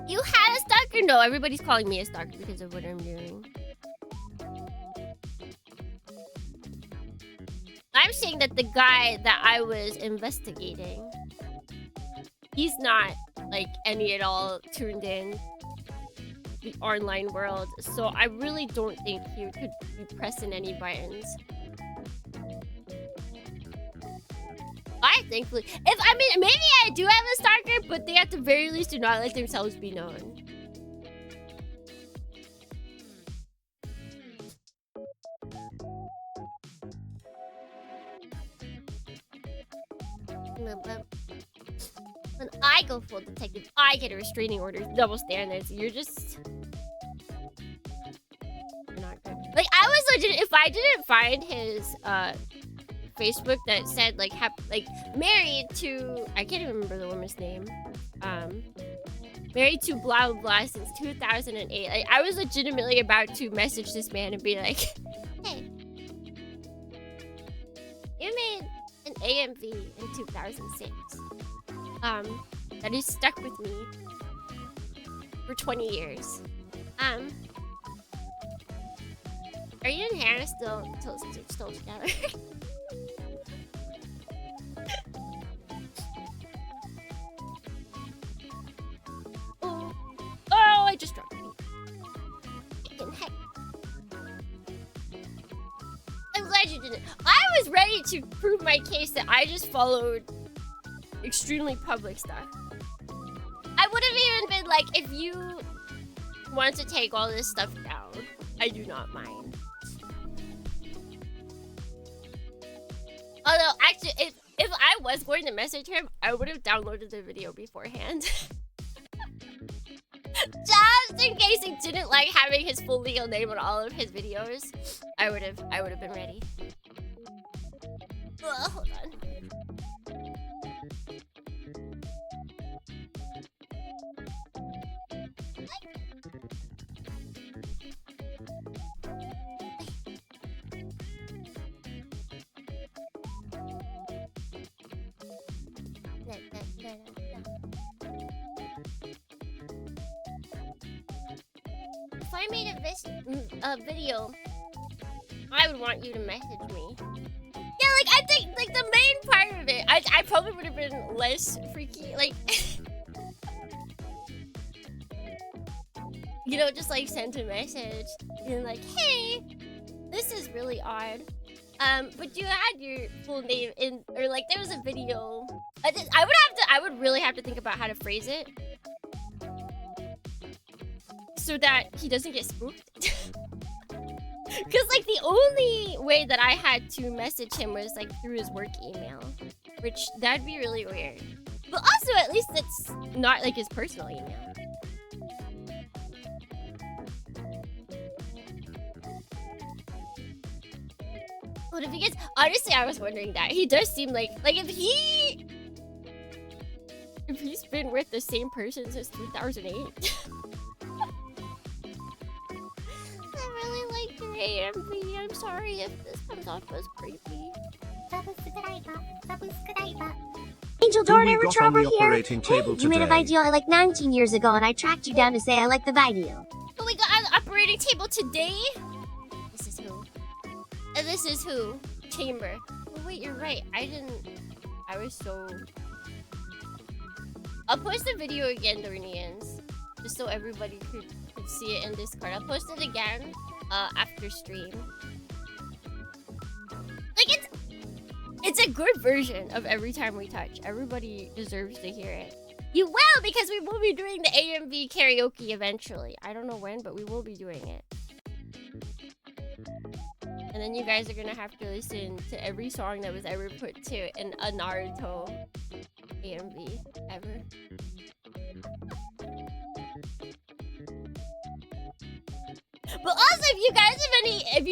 S4: You had a stalker? No, everybody's calling me a stalker because of what I'm doing. I'm saying that the guy that I was investigating, he's not, like, any at all tuned in the online world, so I really don't think he could be pressing any buttons. I think, maybe I do have a stalker, but they at the very least do not let themselves be known. When I go full detective, I get a restraining order. Double standards. You're just... You're not good. Like, I was legit... If I didn't find his, Facebook that said, like, married to... I can't even remember the woman's name. Married to blah, blah, blah since 2008. Like, I was legitimately about to message this man and be like, hey, you made an AMV in 2006. That is stuck with me for 20 years. Are you and Hannah still together? Oh, I just dropped me. Heck. I'm glad you didn't. I was ready to prove my case that I just followed extremely public stuff. I would have even been like, if you want to take all this stuff down, I do not mind. Although, actually, If I was going to message him, I would have downloaded the video beforehand. Just in case he didn't like having his full legal name on all of his videos. I would have been ready. Hold on. If I made a video, I would want you to message me. Yeah, like I think like the main part of it, I probably would have been less freaky, like you know, just like send a message and like, hey, this is really odd. But you had your full name in, or like there was a video. I would really have to think about how to phrase it so that he doesn't get spooked. Because like the only way that I had to message him was like through his work email, which that'd be really weird. But also at least it's not like his personal email. What if he gets... Honestly, I was wondering that. He does seem like if he's been with the same person since 2008. I really like your AMV. I'm sorry if this comes off as creepy.
S5: Angel
S3: Who we
S5: Dorn
S3: got on the operating table
S5: You made a
S3: today?
S5: video like 19 years ago and I tracked you down to say I like the video.
S4: Who we got on the operating table today? This is who? And this is who? Chamber. Oh wait, you're right. I was so... I'll post the video again, Dornians. Just so everybody could see it in Discord. I'll post it again after stream. Like it's a good version of Every Time We Touch. Everybody deserves to hear it. You will, because we will be doing the AMV karaoke eventually. I don't know when, but we will be doing it. And then you guys are gonna have to listen to every song that was ever put to in a Naruto AMV ever. But also, if you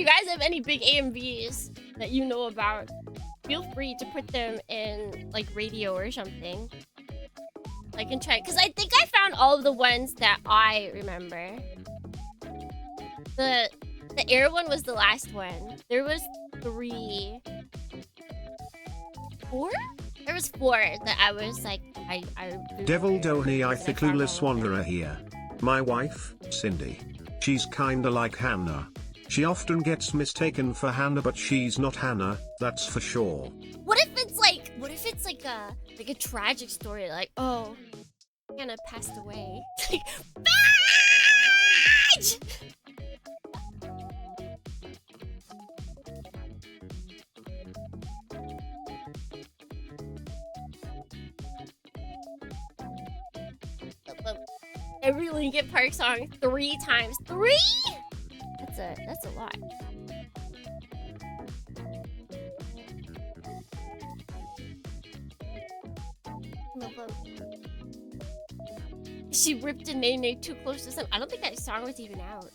S4: guys have any big AMVs that you know about, feel free to put them in like radio or something. I can try, because I think I found all of the ones that I remember. The air one was the last one. There was 4? There was 4 that I was like, I
S3: Devil Dohny I
S4: and I
S3: the
S4: found
S3: clueless
S4: all of them.
S3: wanderer here. My wife, Cindy. She's kinda like Hannah. She often gets mistaken for Hannah, but she's not Hannah, that's for sure.
S4: What if it's like a tragic story, like, oh, Hannah passed away. Like, badge! Every Linkin Park song 3 times. 3? That's a lot. She ripped a Nene too close to sun. I don't think that song was even out.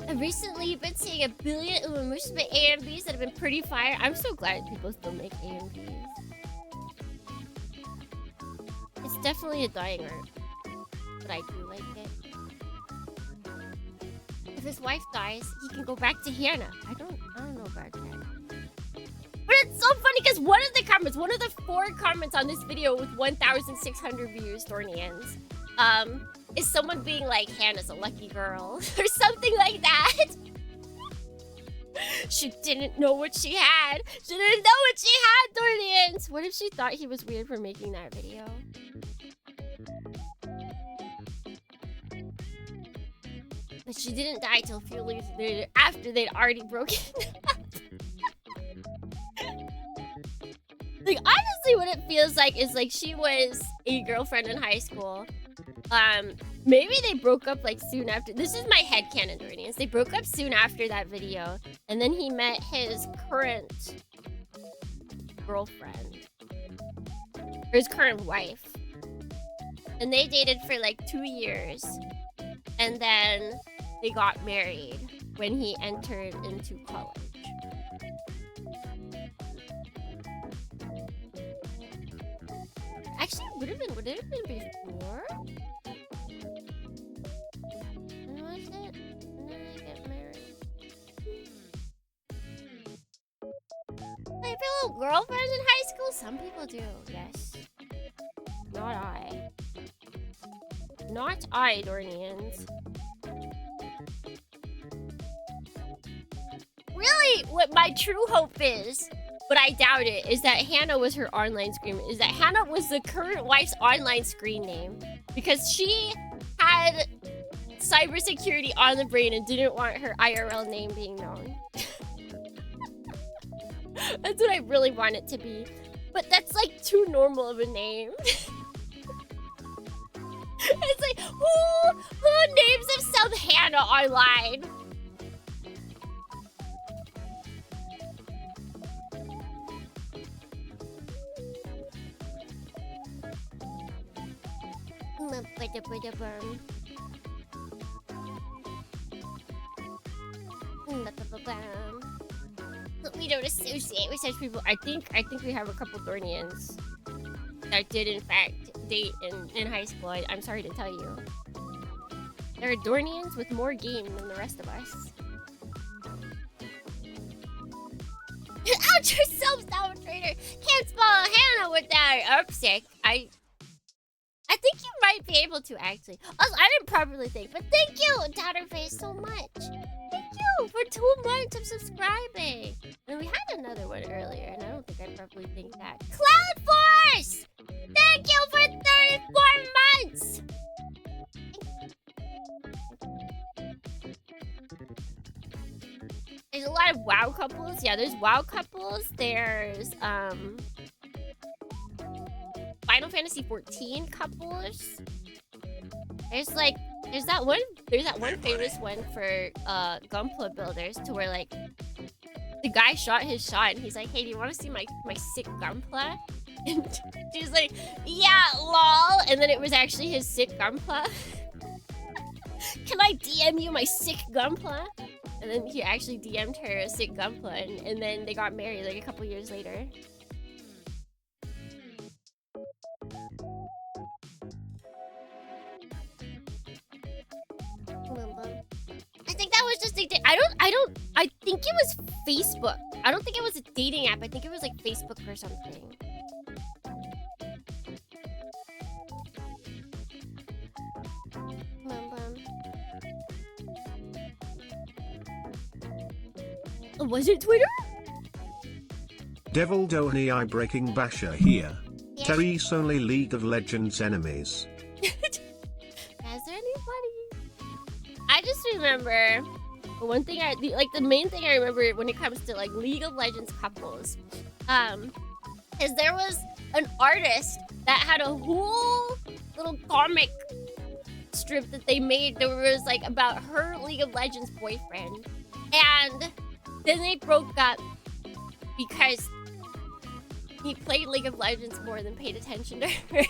S4: I've recently been seeing a billion Umushime AMVs that have been pretty fire. I'm so glad people still make AMVs. It's definitely a dying art, but I do like it. If his wife dies, he can go back to Hannah. I don't know about that. But it's so funny because one of the 4 comments on this video with 1,600 views, Dornians, is someone being like, Hannah's a lucky girl, or something like that. She didn't know what she had. She didn't know what she had, Dornians. What if she thought he was weird for making that video? But she didn't die till a few years later, after they'd already broken up. Like, honestly, what it feels like is like she was a girlfriend in high school, Maybe they broke up like soon after. This is my headcanon audience. They broke up soon after that video, and then he met his current girlfriend, or his current wife, and they dated for like 2 years, and then they got married when he entered into college. Actually, would it have been before? When was it? When did they get married? Like, little girlfriends in high school? Some people do, yes. Not I. Not I, Dornians. Really, what my true hope is, but I doubt it, is that Hannah was her online screen. Is that Hannah was the current wife's online screen name, because she had cybersecurity on the brain and didn't want her IRL name being known. That's what I really want it to be, but that's like too normal of a name. It's like, who names themselves Hannah online? We don't associate with such people. I think we have a couple Dornians that did in fact date in high school. I'm sorry to tell you. There are Dornians with more game than the rest of us. Out yourself, Salvatrator! Can't spell Hannah without upstick. I think you might be able to, actually. Also, I didn't properly think, but thank you, Dotterface, so much. Thank you for 2 months of subscribing. And we had another one earlier, and I don't think I properly think that. Cloud Force! Thank you for 34 months! There's a lot of WoW couples. Yeah, there's WoW couples. There's, Final Fantasy 14 couples. There's that one famous one for Gunpla builders, to where like the guy shot his shot and he's like, hey, do you want to see my sick Gunpla? And she's like, yeah, lol. And then it was actually his sick Gunpla. Can I DM you my sick Gunpla? And then he actually DM'd her a sick Gunpla, and then they got married like a couple years later. I think that was just a I think it was Facebook. I don't think it was a dating app. I think it was like Facebook or something. Was it Twitter?
S3: Devil Donny Eye Breaking Basher here.
S4: Yeah.
S3: Therese only League of Legends enemies.
S4: Is there anybody? I just remember the one thing the main thing I remember when it comes to like League of Legends couples, is there was an artist that had a whole little comic strip that they made that was like about her League of Legends boyfriend, and then they broke up because he played League of Legends more than paid attention to her.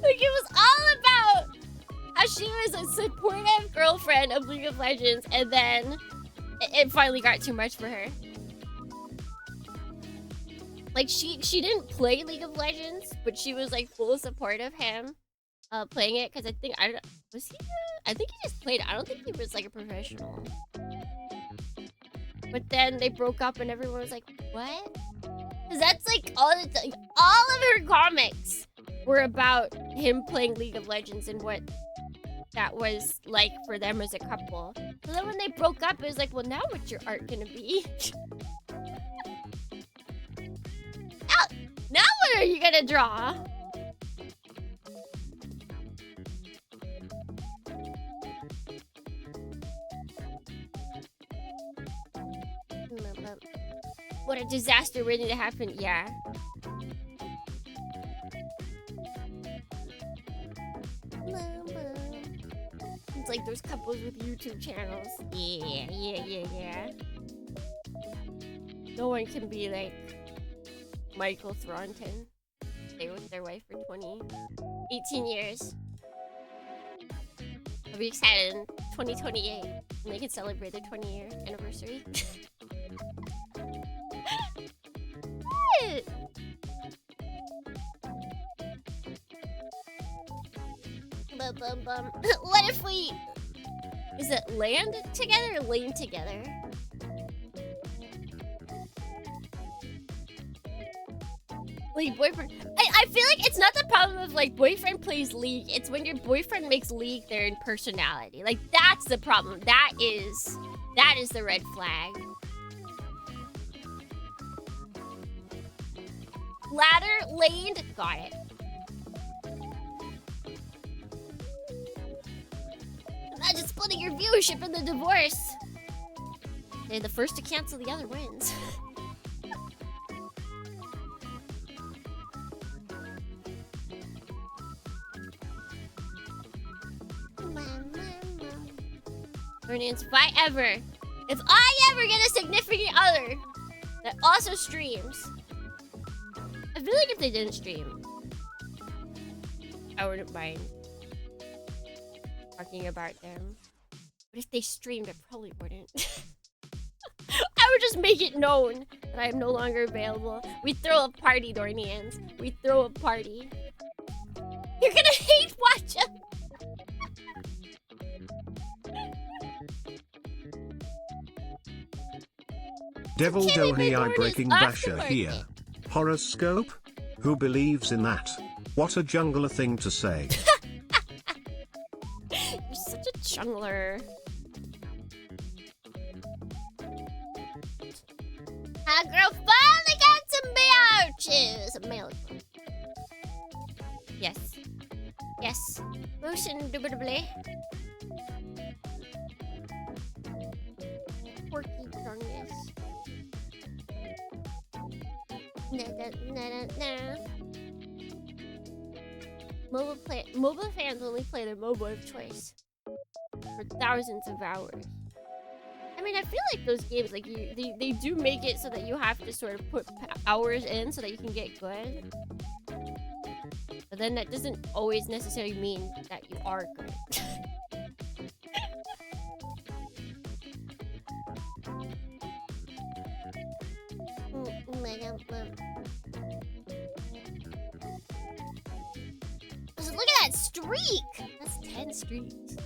S4: Like, it was all about how she was a supportive girlfriend of League of Legends, and then it finally got too much for her. Like, she didn't play League of Legends, but she was like full support of him playing it, because I think he just played it. I don't think he was like a professional. But then they broke up and everyone was like, what? Because that's like all of her comics were about him playing League of Legends and what that was like for them as a couple. So then when they broke up, it was like, well, now what's your art gonna be? now what are you gonna draw? What a disaster waiting to happen, yeah. those couples with YouTube channels. Yeah. No one can be like Michael Thornton. Stay with their wife for 18 years. I'll be excited in 2028 when they can celebrate their 20-year anniversary. What if we... Is it land together or lane together? Like boyfriend... I feel like it's not the problem of like boyfriend plays League. It's when your boyfriend makes League their own personality. Like that's the problem. That is the red flag. Ladder, laned, got it. Imagine splitting your viewership in the divorce. And the first to cancel the other wins. If I ever get a significant other that also streams, I feel like if they didn't stream, I wouldn't mind talking about them. But if they streamed, I probably wouldn't. I would just make it known that I am no longer available. We throw a party, Dornians. We throw a party. You're gonna hate watch them.
S3: Devil Donny Eye Breaking Basher here. Horoscope? Who believes in that? What a jungler thing to say.
S4: You're such a jungler. A girl finally got some pouches. A milk. Yes. Yes. Motion indubitably. Quirky drungness. Mobile fans only play their MOBA of choice for thousands of hours. I mean, I feel like those games, like they do make it so that you have to sort of put hours in so that you can get good. But then that doesn't always necessarily mean that you are good. Look at that streak! That's 10 streaks.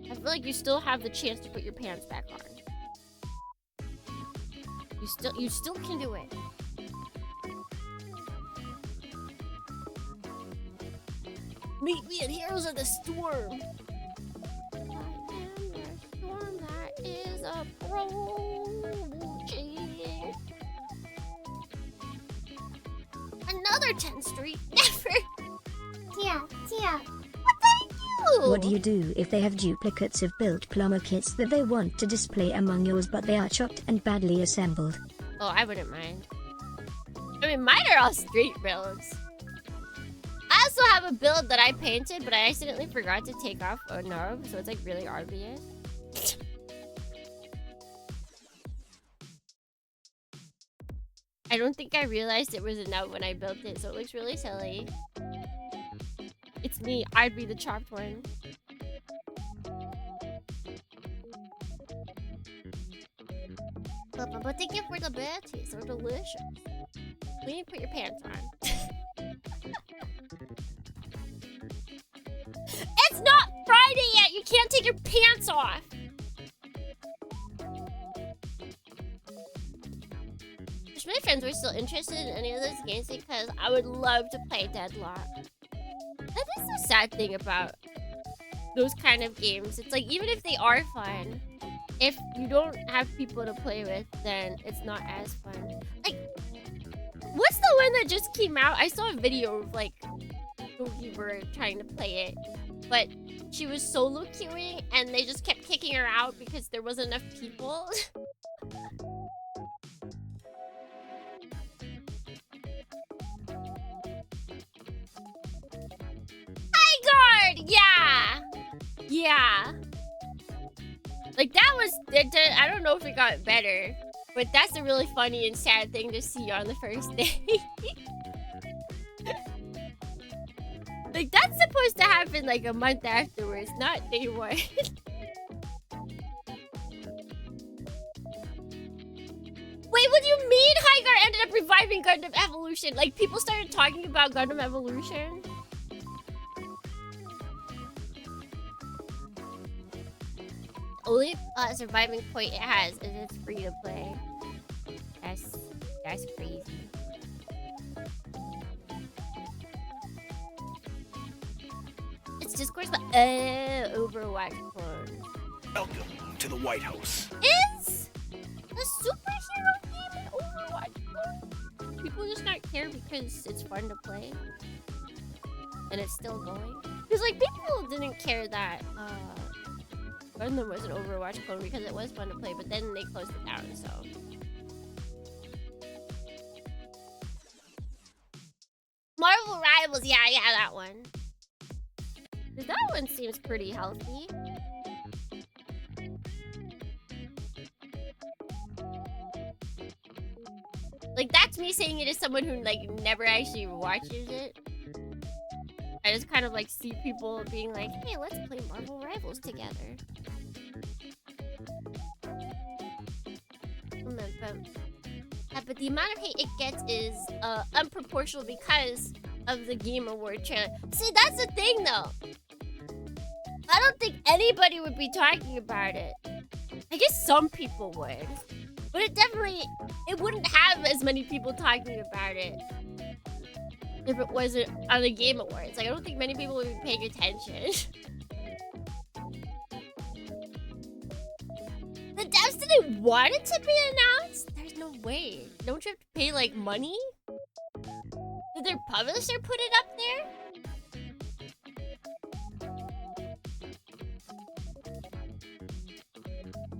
S4: I feel like you still have the chance to put your pants back on. You still can do it. Meet me at Heroes of the Storm. I am the storm that is approaching. Another 10 streak. Never.
S5: Tia.
S4: Well, thank you.
S6: What do you do if they have duplicates of built plumber kits that they want to display among yours but they are chopped and badly assembled?
S4: Oh, I wouldn't mind. I mean, mine are all straight builds. I also have a build that I painted, but I accidentally forgot to take off a nub, so it's like really obvious. I don't think I realized it was a nub when I built it, so it looks really silly. It's me. I'd be the chopped one. But thank you for the berries. They're delicious. We need to put your pants on. It's not Friday yet! You can't take your pants off! Wish my friends were still interested in any of those games because I would love to play Deadlock. That is the sad thing about those kind of games. It's like, even if they are fun, if you don't have people to play with, then it's not as fun. Like, what's the one that just came out? I saw a video of, like, Goalkeeper trying to play it, but she was solo queuing, and they just kept kicking her out because there wasn't enough people. Hi, Guard! Yeah! Yeah. Like, that was... I don't know if it got better. But that's a really funny and sad thing to see on the first day. Like, that's supposed to happen like a month afterwards, not day one. Wait, what do you mean Hygar ended up reviving Gundam Evolution? Like, people started talking about Gundam Evolution? Only surviving point it has is it's free to play. That's crazy. It's Discord's but Overwatch clone.
S2: Welcome to the White House.
S4: Is a superhero game an Overwatch clone? People just not care because it's fun to play. And it's still going. Because like people didn't care that Gundam was an Overwatch clone because it was fun to play, but then they closed it down, so. Marvel Rivals, yeah, that one. That one seems pretty healthy. Like, that's me saying it as someone who, like, never actually watches it. I just kind of, like, see people being like, hey, let's play Marvel Rivals together. But the amount of hate it gets is unproportional because of the Game Award trailer. See, that's the thing, though. I don't think anybody would be talking about it. I guess some people would. But it wouldn't have as many people talking about it if it wasn't on the Game Awards. Like, I don't think many people would be paying attention. The devs didn't want it to be announced? There's no way. Don't you have to pay, like, money? Did their publisher put it up there?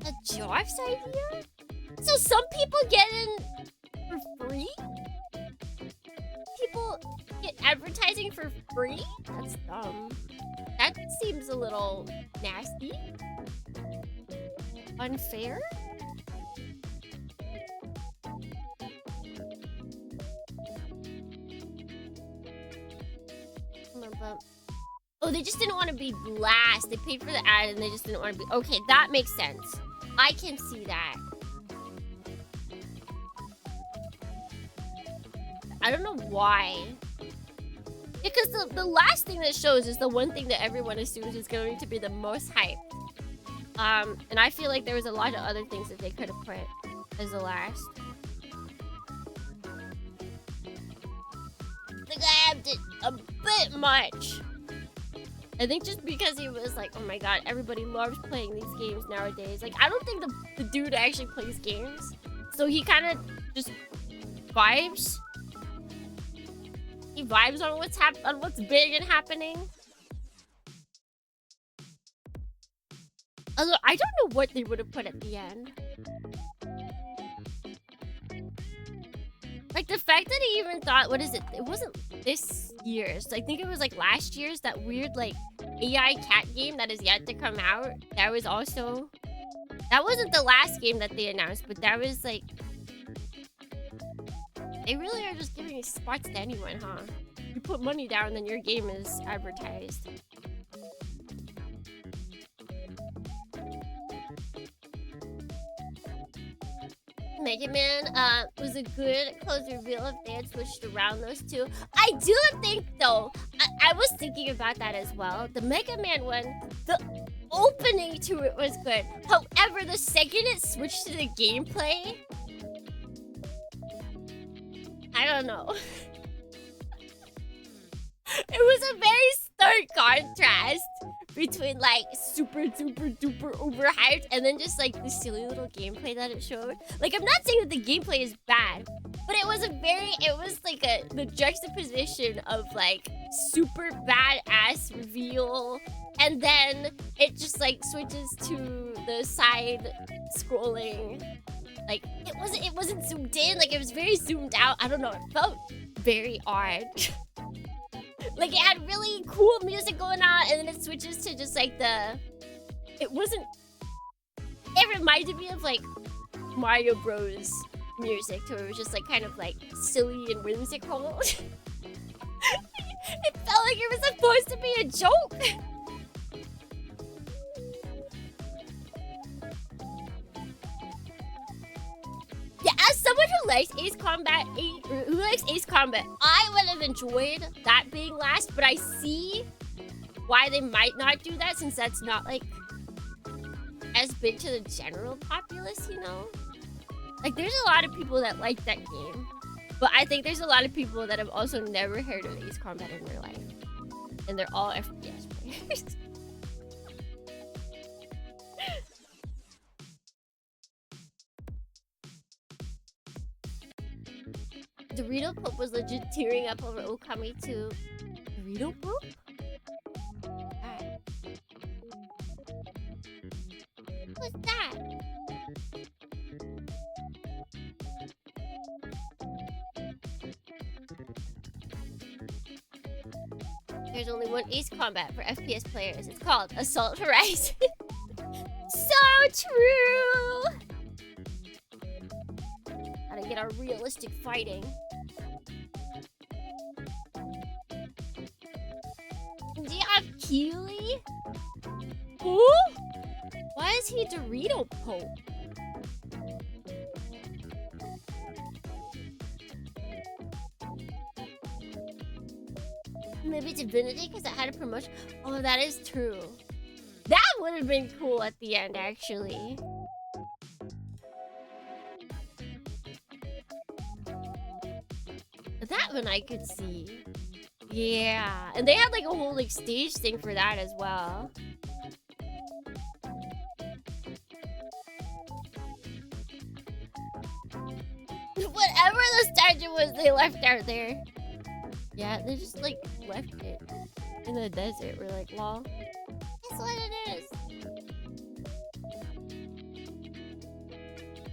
S4: A Joff's idea? So some people get in for free? People get advertising for free? That's dumb. That seems a little nasty. Unfair? Oh, they just didn't want to be last. They paid for the ad and they just didn't want to be... Okay, that makes sense. I can see that. I don't know why. Because the last thing that shows is the one thing that everyone assumes is going to be the most hyped. And I feel like there was a lot of other things that they could have put as the last. The guy upped it a bit much. I think just because he was like, oh my god, everybody loves playing these games nowadays. Like, I don't think the dude actually plays games. So he kind of just vibes. He vibes on what's big and happening. Although, I don't know what they would have put at the end. Like, the fact that he even thought, what is it? It wasn't this year's. I think it was, like, last year's. That weird, like, AI cat game that is yet to come out. That was also... That wasn't the last game that they announced, but that was, like... They really are just giving spots to anyone, huh? You put money down, then your game is advertised. Mega Man was a good close reveal if they had switched around those two. I do think, though, I was thinking about that as well. The Mega Man one, the opening to it was good. However, the second it switched to the gameplay, I don't know. It was a very stark contrast between, like, super duper duper overhyped and then just, like, the silly little gameplay that it showed. Like, I'm not saying that the gameplay is bad, but it was like the juxtaposition of, like, super badass reveal, and then it just, like, switches to the side scrolling. Like, it wasn't zoomed in, like, it was very zoomed out. I don't know, it felt very odd. Like, it had really cool music going on, and then it switches to just like the... It wasn't... It reminded me of like Mario Bros. Music, where it was just like kind of like silly and whimsical. It felt like it was supposed to be a joke. Yeah, as someone who likes Ace Combat, I would have enjoyed that being last, but I see why they might not do that, since that's not like as big to the general populace, you know? Like, there's a lot of people that like that game, but I think there's a lot of people that have also never heard of Ace Combat in their life, and they're all FPS players. Dorito Pope was legit tearing up over Okami too. Dorito Pope? God. What's that? There's only one Ace Combat for FPS players. It's called Assault Horizon. So true! Gotta get our realistic fighting. Do you have Keely? Who? Why is he Dorito Pope? Maybe Divinity because it had a promotion. Oh, that is true. That would have been cool at the end, actually. That one I could see. Yeah, and they had like a whole like stage thing for that as well. Whatever the statue was, they left out there. Yeah, they just like left it in the desert. We're like, lol. That's what it is.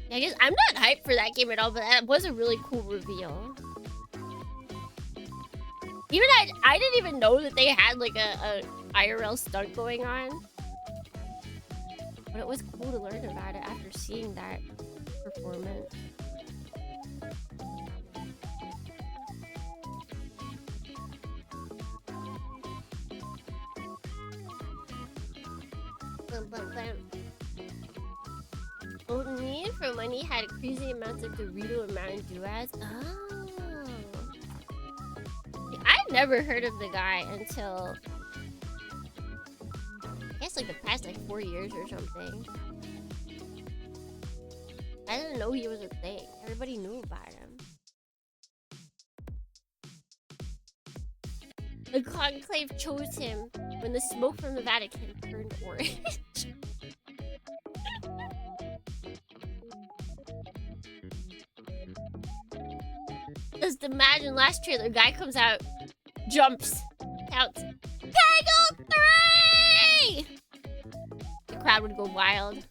S4: Yeah, I guess I'm not hyped for that game at all, but that was a really cool reveal. Even I didn't even know that they had like a IRL stunt going on. But it was cool to learn about it after seeing that performance. Old Need for Money had crazy amounts of Dorito and Mountain Dew ads. Oh. I've never heard of the guy until I guess like the past like 4 years or something. I didn't know he was a thing. Everybody knew about him. The Conclave chose him when the smoke from the Vatican turned orange. Just imagine last trailer, guy comes out, jumps, counts, Peggle 3! The crowd would go wild.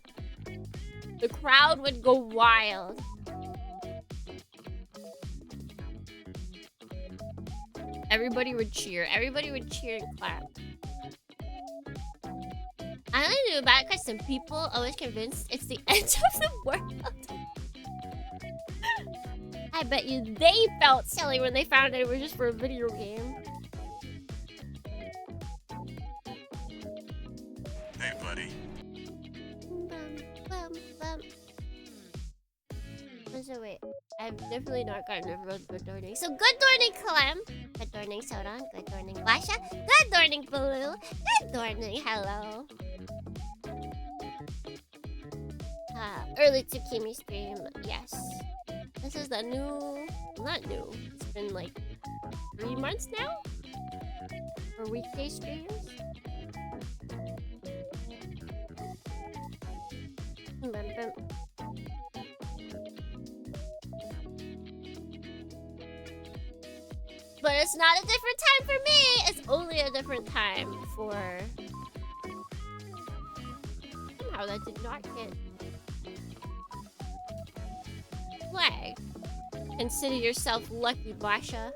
S4: The crowd would go wild. Everybody would cheer. Everybody would cheer and clap. I only knew about it because some people always convinced it's the end of the world. I bet you they felt silly when they found out it was just for a video game.
S2: Hey, buddy.
S4: So wait, I've definitely not gotten a real good morning. So good morning, Clem. Good morning, Sodan. Good morning, Basha. Good morning, Baloo. Good morning, hello. Early Tsukimi stream, yes. This is the new, not new. It's been like 3 months now for weekday streams. But it's not a different time for me. It's only a different time for. Somehow that did not hit. Flag. Consider yourself lucky, Basha.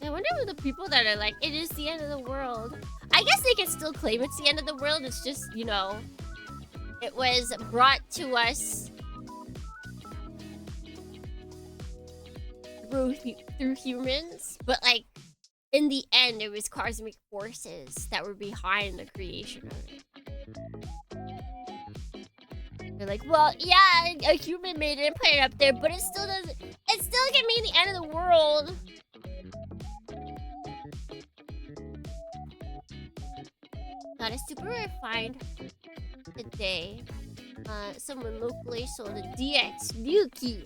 S4: I wonder who the people that are like, it is the end of the world. I guess they can still claim it's the end of the world. It's just, you know, it was brought to us through humans, but like in the end, it was cosmic forces that were behind the creation of it. They're like, well, yeah, a human made it and put it up there, but it still doesn't. It still can mean the end of the world. Got a super refined today. Someone locally sold a DX view key.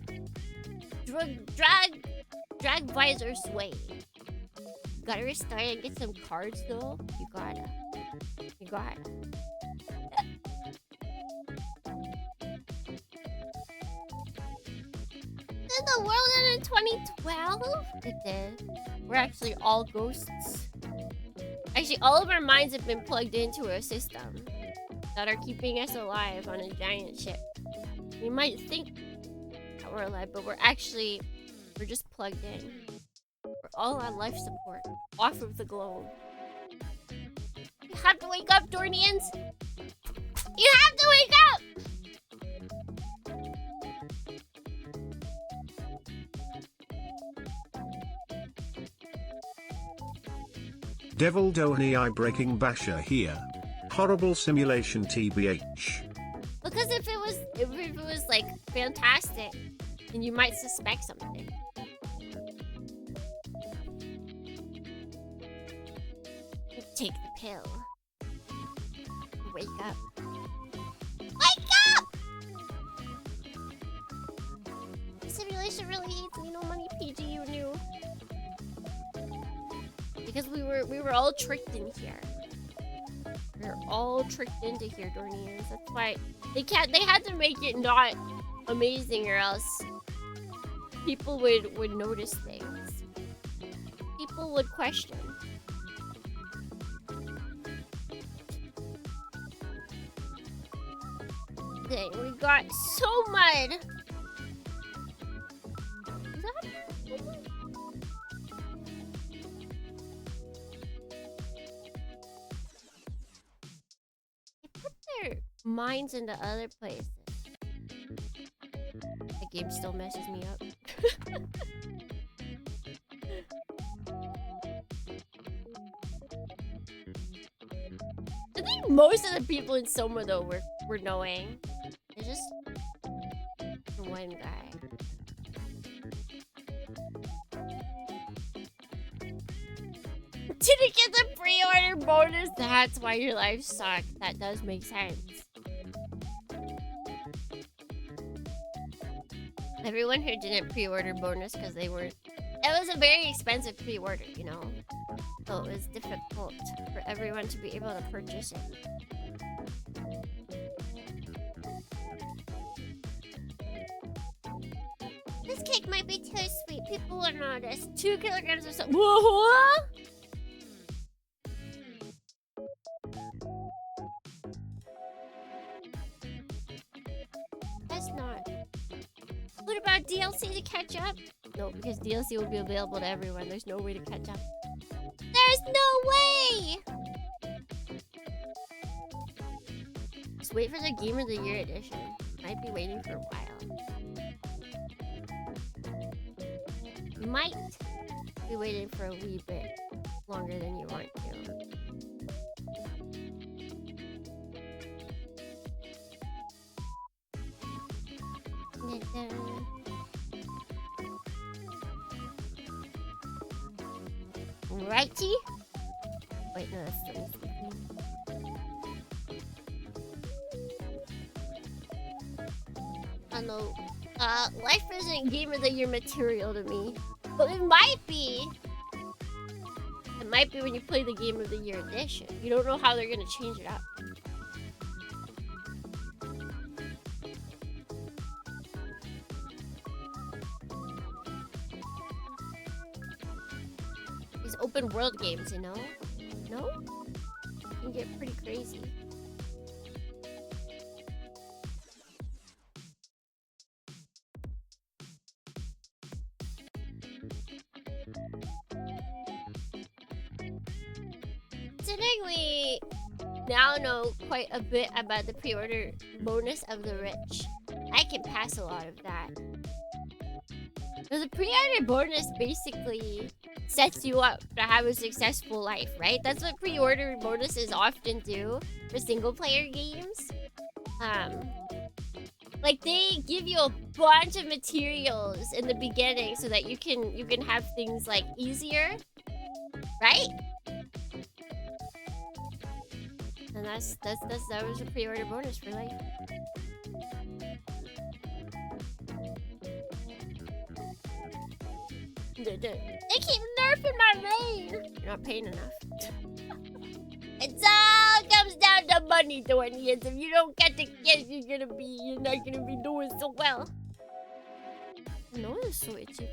S4: Drag visor sway. Gotta restart and get some cards though. You gotta. Did the world end in 2012? It did. We're actually all ghosts. Actually, all of our minds have been plugged into a system that are keeping us alive on a giant ship. We might think that we're alive, but we're just plugged in. We're all on life support, off of the globe. You have to wake up, Dornians! You have to wake up!
S3: Devil Donny Eye Breaking Basher here. Horrible simulation TBH.
S4: Because if it was like fantastic, then you might suspect something. Take the pill. Wake up. Wake up! The simulation really hates me. No money, PG, you knew. Because we were all tricked in here. We were all tricked into here, Dornians. That's why they had to make it not amazing, or else people would notice things. People would question. Dang, we got so mud. Is that they put their minds into other places. The game still messes me up. I think most of the people in Soma though were knowing. It's just the one guy. Didn't get the pre-order bonus. That's why your life sucked. That does make sense. Everyone who didn't pre-order bonus because they weren't. It was a very expensive pre-order, you know. So it was difficult for everyone to be able to purchase it. This cake might be too sweet. People will notice. 2 kilograms or so. Whoa! That's not. What about DLC to catch up? No, because DLC will be available to everyone. There's no way to catch up. There's no way! Just wait for the Game of the Year edition. Might be waiting for a while. You might be waiting for a wee bit longer than you want to. Righty? Wait, no, that's still speaking. Life isn't Game of the Year material to me. But it might be. It might be when you play the Game of the Year edition. You don't know how they're gonna change it up. These open world games, you know? No? Can get pretty crazy. considering we now know quite a bit about the pre-order bonus of the rich, I can pass a lot of that. So the pre-order bonus basically sets you up to have a successful life, right? That's what pre-order bonuses often do for single-player games. Like they give you a bunch of materials in the beginning so that you can have things like easier, right? And that was a pre-order bonus for life. They keep nerfing my main. You're not paying enough. It all comes down to money, Dornians. If you don't get the kids, you're not gonna be doing so well. No, it's so itchy.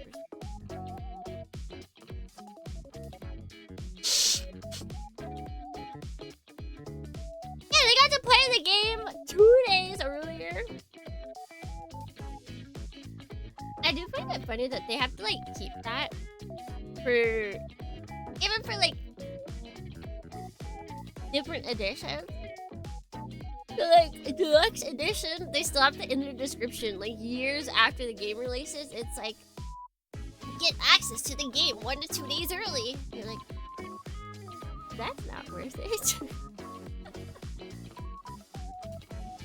S4: Yeah, they got to play the game 2 days earlier. I do find it funny that they have to like keep that for even for like different editions. So like deluxe edition, they still have to in their description like years after the game releases. It's like get access to the game 1 to 2 days early. You're like, that's not worth it.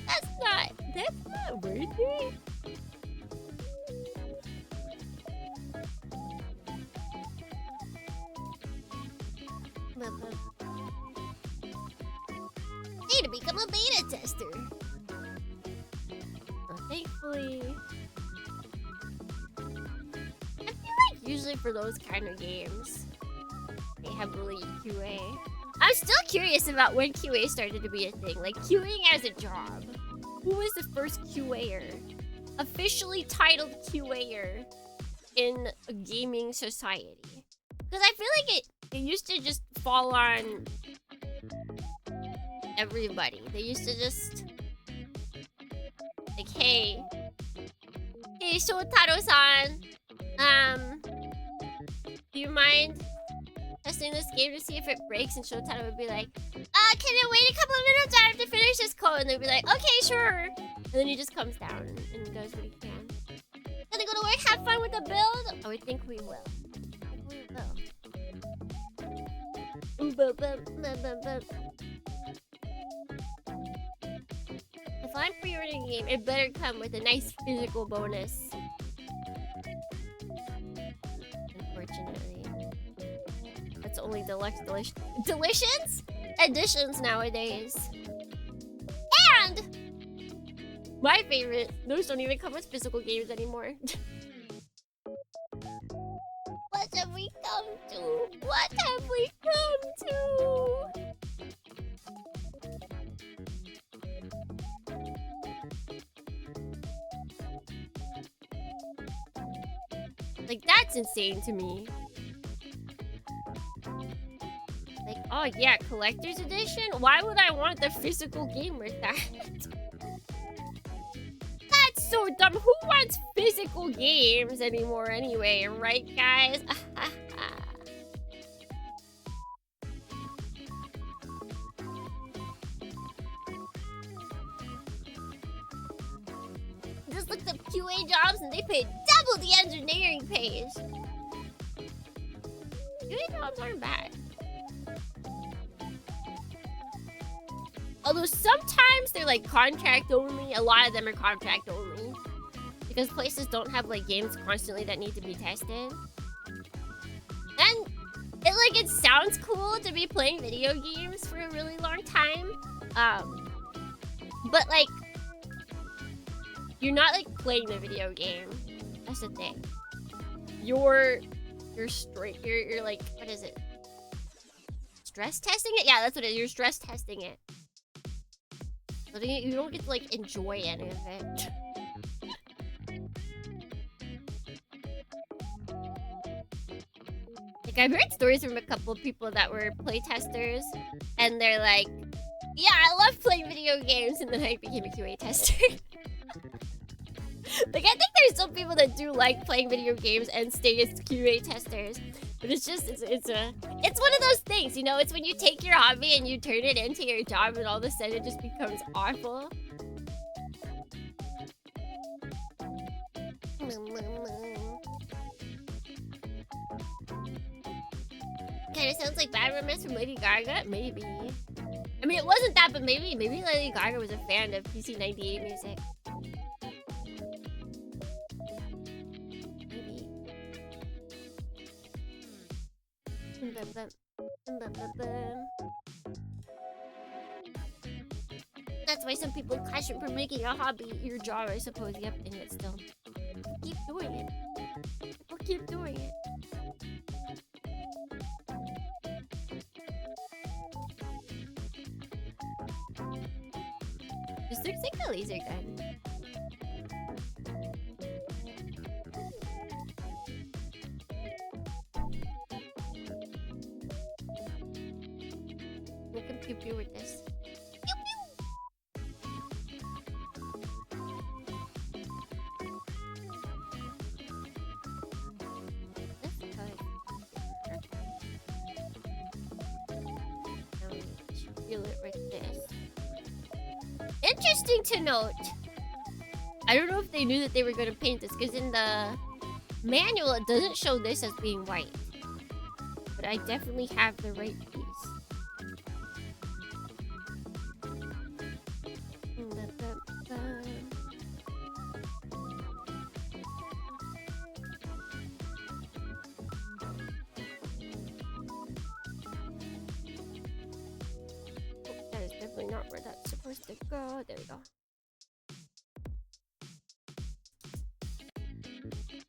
S4: That's not worth it. Hey, to become a beta tester. Well, thankfully, I feel like usually for those kind of games, they heavily QA. I'm still curious about when QA started to be a thing, like QAing as a job. Who was the first QAer? Officially titled QAer in a gaming society? Because I feel like it used to just fall on everybody. They used to just like, hey Shotaro-san, do you mind testing this game to see if it breaks? And Shotaro would be like, can it wait a couple of minutes? I have to finish this code. And they'd be like, okay, sure. And then he just comes down and does what he can. Gonna go to work, have fun with the build? Oh, I think we will. If I'm pre-ordering a game, it better come with a nice physical bonus. Unfortunately. That's only deluxe delicious editions nowadays. And my favorite, those don't even come with physical games anymore. What have we come to? What have we come to? Like, that's insane to me. Like, oh yeah, collector's edition? Why would I want the physical game with that? That's so dumb. Who wants physical games anymore anyway, right guys? Just looked up QA jobs and they paid double the engineering page. QA jobs aren't bad. Although sometimes they're like contract only. A lot of them are contract only. Because places don't have like games constantly that need to be tested. And it sounds cool to be playing video games for a really long time. But like, you're not like playing the video game. That's the thing. You're like, what is it? Stress testing it? Yeah, that's what it is. You're stress testing it. But you don't get to like enjoy any of it. Like, I've heard stories from a couple of people that were playtesters, and they're like, yeah, I love playing video games, and then I became a QA tester. Like, I think there's some people that do like playing video games and stay as QA testers. But it's just it's one of those things, you know. It's when you take your hobby and you turn it into your job, and all of a sudden it just becomes awful. Kind of sounds like Bad Romance from Lady Gaga. Maybe. I mean, it wasn't that, but maybe Lady Gaga was a fan of PC98 music. That's why some people question for making a hobby your job, I suppose. Yep, and yet still keep doing it. People keep doing it. This looks like a laser gun. We can pew pew with this. Pew pew. That's good. Now we feel it with this. Interesting to note. I don't know if they knew that they were going to paint this, because in the manual it doesn't show this as being white. But I definitely have the right piece. That is definitely not where that's supposed to go. There we go.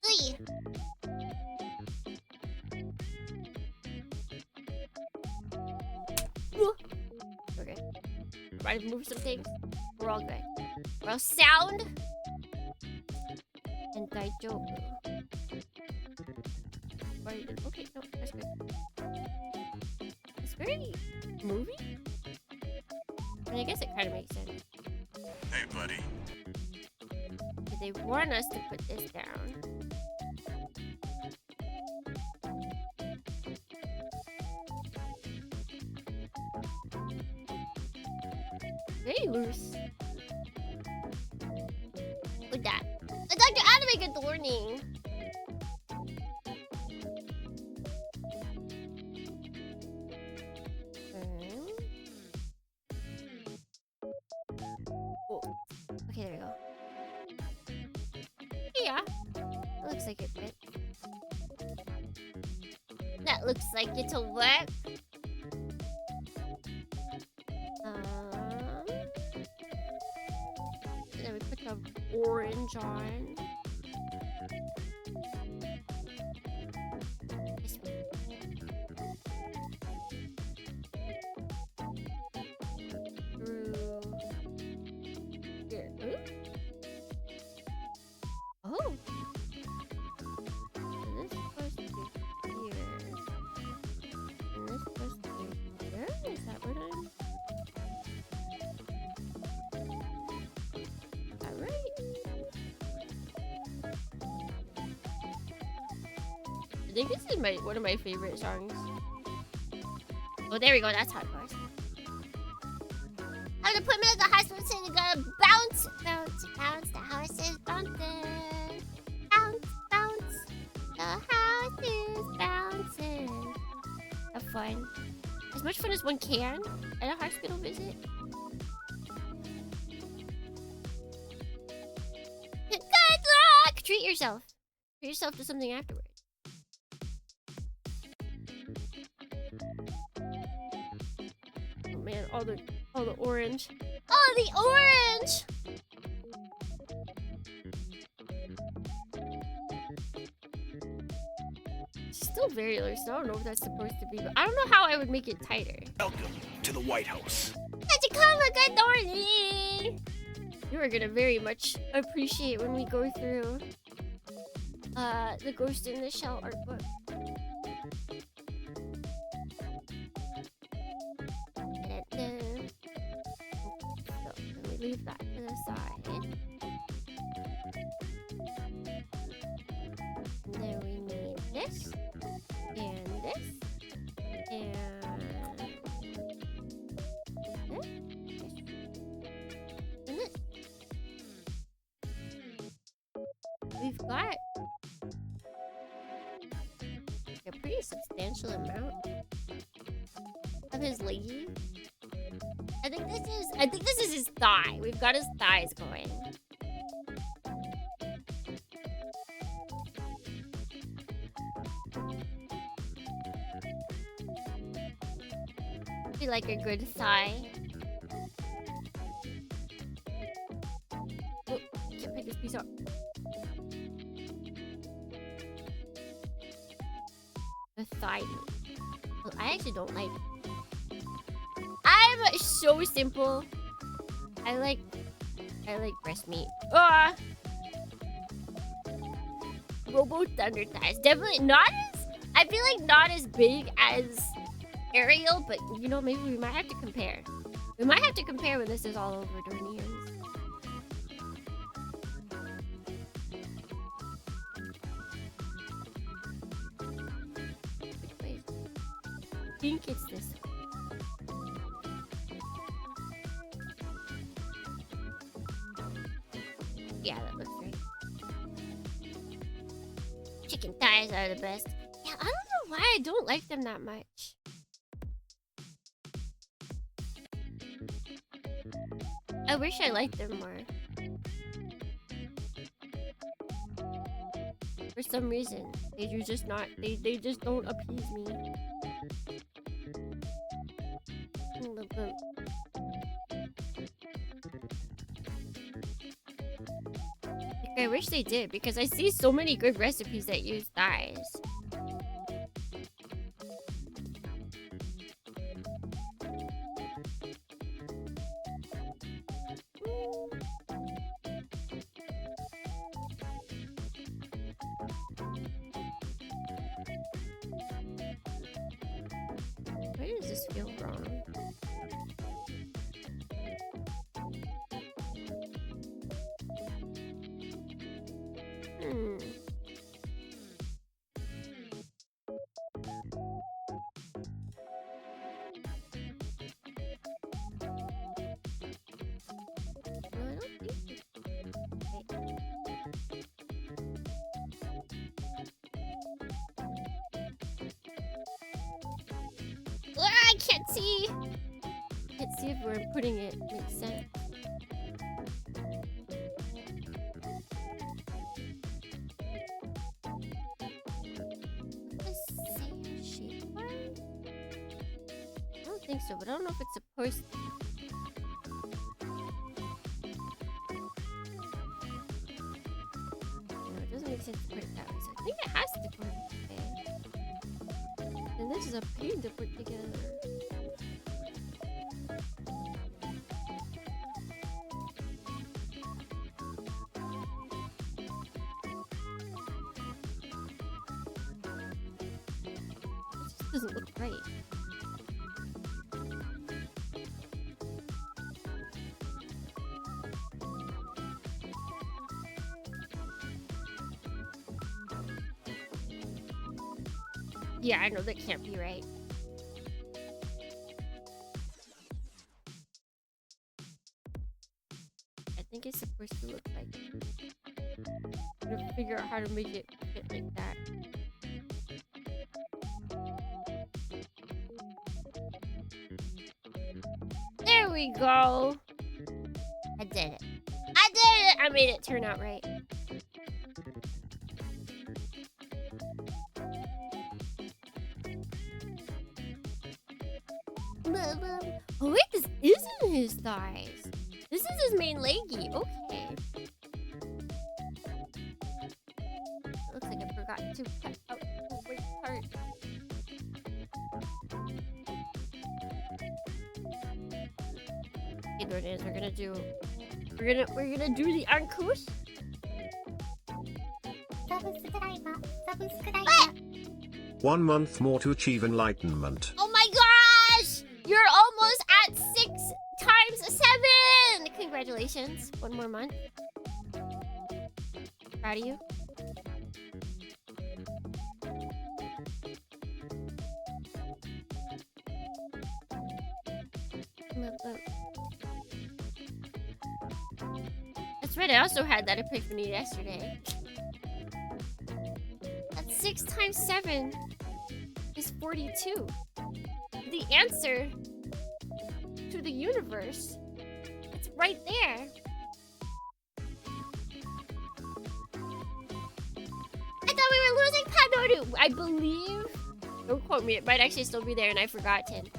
S4: Oy. Okay. Try to move some things. We're all good. We're all sound and daijoubu. Okay, no, that's good. It's very movie. And I guess it kind of makes sense.
S2: Hey, buddy.
S4: But they want us to put this down. Very loose. Look at that. Dr. Anime, good morning. Oh. Okay, there we go. Yeah. That looks like it fits. That looks like it'll work. And then we put the orange on. This one. Through here. Ooh. Oh. So this is supposed to be here. And this is supposed to be here? Is that what I'm... Is that right? I think this is one of my favorite songs. Oh, there we go. That's how it goes. I'm gonna put me at the hospital and gonna bounce, bounce, bounce. The house is bouncing. Bounce, bounce. The house is bouncing. Have fun. As much fun as one can at a hospital visit. Good luck! Treat yourself. Treat yourself to something afterwards. Oh man, all the orange. Oh, the orange! It's still very loose. I don't know if that's supposed to be, but I don't know how I would make it tighter.
S2: Welcome to the White House.
S4: Good morning! You are gonna very much appreciate when we go through the Ghost in the Shell art book. So, let me leave that to the side. And then we need this. And got a pretty substantial amount of his leggy. I think this is his thigh. We've got his thighs going. Be like a good thigh. Oh, can't pick this piece up. The thigh meat. Well, I actually don't like. I'm so simple. I like breast meat. Ah. Robo Thunder thighs. Definitely not as. I feel like not as big as Ariel, but you know, maybe we might have to compare. We might have to compare when this is all over, Dornians. Which way? I think it's this way. Yeah, that looks right. Chicken thighs are the best. Yeah, I don't know why I don't like them that much. I wish I liked them more. For some reason, they do just not. They just don't appease me. I love them. Like, I wish they did, because I see so many good recipes that use thighs. Why does this feel wrong? No, I don't think it's... I can't see! Can't see if where I'm putting it makes sense. The same shape one? I don't think so, but I don't know if it's supposed to. No, it doesn't make sense to put it that way, so I think it has to go this way. And this is a pain to put together. It just doesn't look right. Yeah, I know that can't be right. I think it's supposed to look like. I'm gonna figure out how to make it fit like that. There we go. I did it. I did it! I made it turn out right. Oh wait, this isn't his thighs. This is his main leggy. Okay. Looks like I forgot to cut out the white part. Okay, Dornians, we're gonna do the uncouth. What?
S3: 1 month more to achieve enlightenment.
S4: Oh my gosh! You're almost at 6 times 7! Congratulations. 1 more month. Proud of you. That's right, I also had that epiphany yesterday. 6 times 7 is 42. The answer to the universe. It's right there. I thought we were losing Padoru. I believe. Don't quote me. It might actually still be there, and I've forgotten.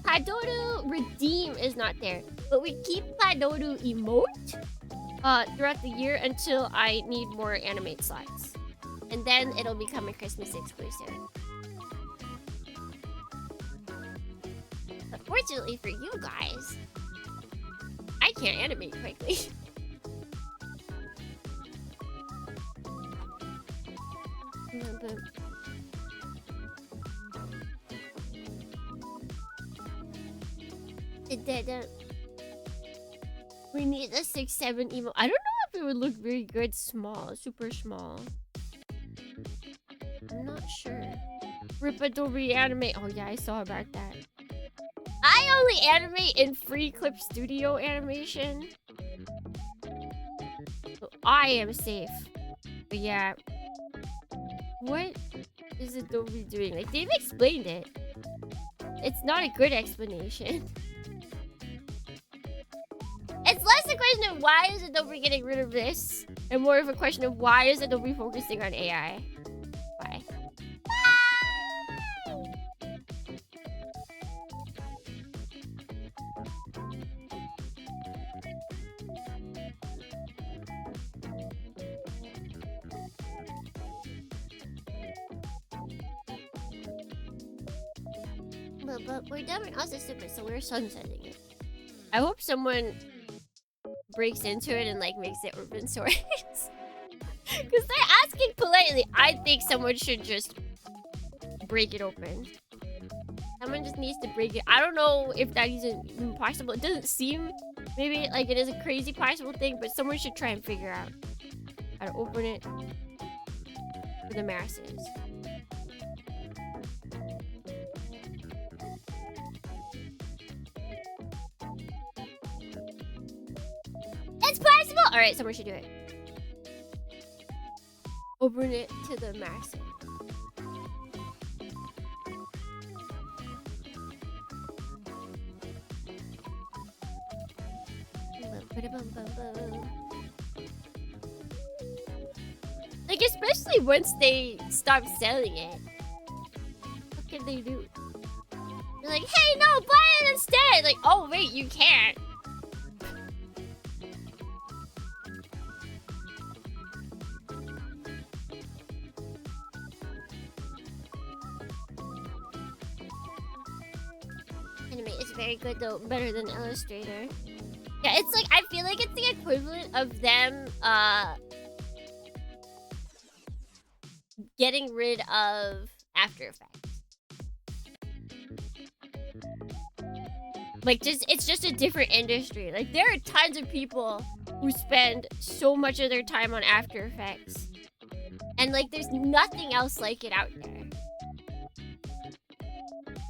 S4: Padoru Redeem is not there, but we keep Padoru Emote throughout the year until I need more animate slots, and then it'll become a Christmas exclusive. But fortunately for you guys, I can't animate quickly. It didn't. We need a 6-7 emo. I don't know if it would look very good small, super small. I'm not sure. Rip Adobe animate. Oh yeah, I saw about that. I only animate in Free Clip Studio animation, so I am safe. But yeah, what is Adobe doing? Like, they've explained it. It's not a good explanation. It's less a question of why is Adobe getting rid of this, and more of a question of why is Adobe focusing on AI. Why? But we're done with also super, so we're sunsetting it. I hope someone breaks into it and like makes it open source. Because they're asking politely. I think someone should just break it open. Someone just needs to break it. I don't know if that is even possible. It doesn't seem maybe like it is a crazy possible thing, but someone should try and figure out how to open it for the masses. It's possible! Alright, someone should do it. Open it to the masses. Like, especially once they stop selling it. What can they do? They're like, hey, no, buy it instead! Like, oh, wait, you can't. It's very good though, better than Illustrator. Yeah, it's like, I feel like it's the equivalent of them getting rid of After Effects. Like, it's just a different industry. Like, there are tons of people who spend so much of their time on After Effects, and like there's nothing else like it out there.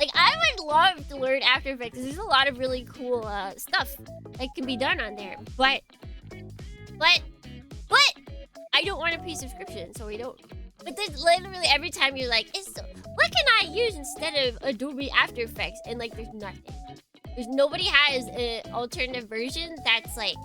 S4: Like, I would love to learn After Effects because there's a lot of really cool stuff that can be done on there. But I don't want to pay subscription, so we don't. But there's literally every time you're like, what can I use instead of Adobe After Effects? And like, there's nothing. There's nobody has an alternative version that's like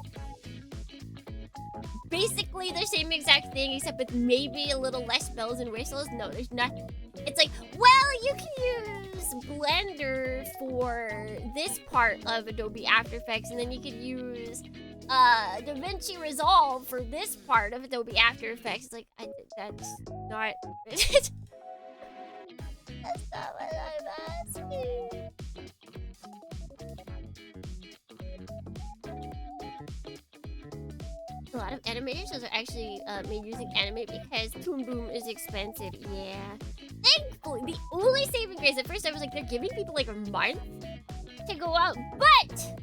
S4: basically the same exact thing except with maybe a little less bells and whistles. No, there's nothing. It's like, well, you can use Blender for this part of Adobe After Effects, and then you could use DaVinci Resolve for this part of Adobe After Effects. It's like, that's not... That's not what I'm asking. A lot of animators are actually made using Animate because Toon Boom is expensive. Yeah. Thankfully, the only saving grace at first I was like, they're giving people like a month to go out, but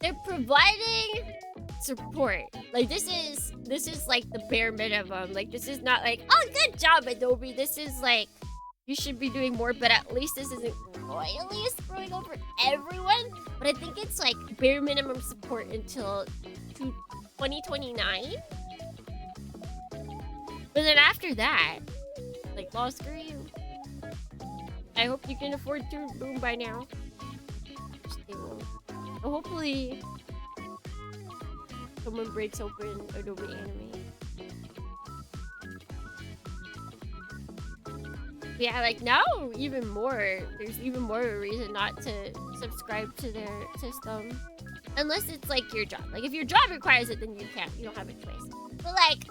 S4: they're providing support. Like, this is like the bare minimum. Like, this is not like, oh, good job, Adobe. This is like, you should be doing more, but at least this isn't royally screwing over everyone. But I think it's like bare minimum support until 2029. But then after that, like, well, screw you. I hope you can afford Toon Boom by now. They won't. So hopefully, someone breaks open Adobe Animate. Yeah, like now, even more. There's even more of a reason not to subscribe to their system, unless it's like your job. Like if your job requires it, then you can't. You don't have a choice. But like,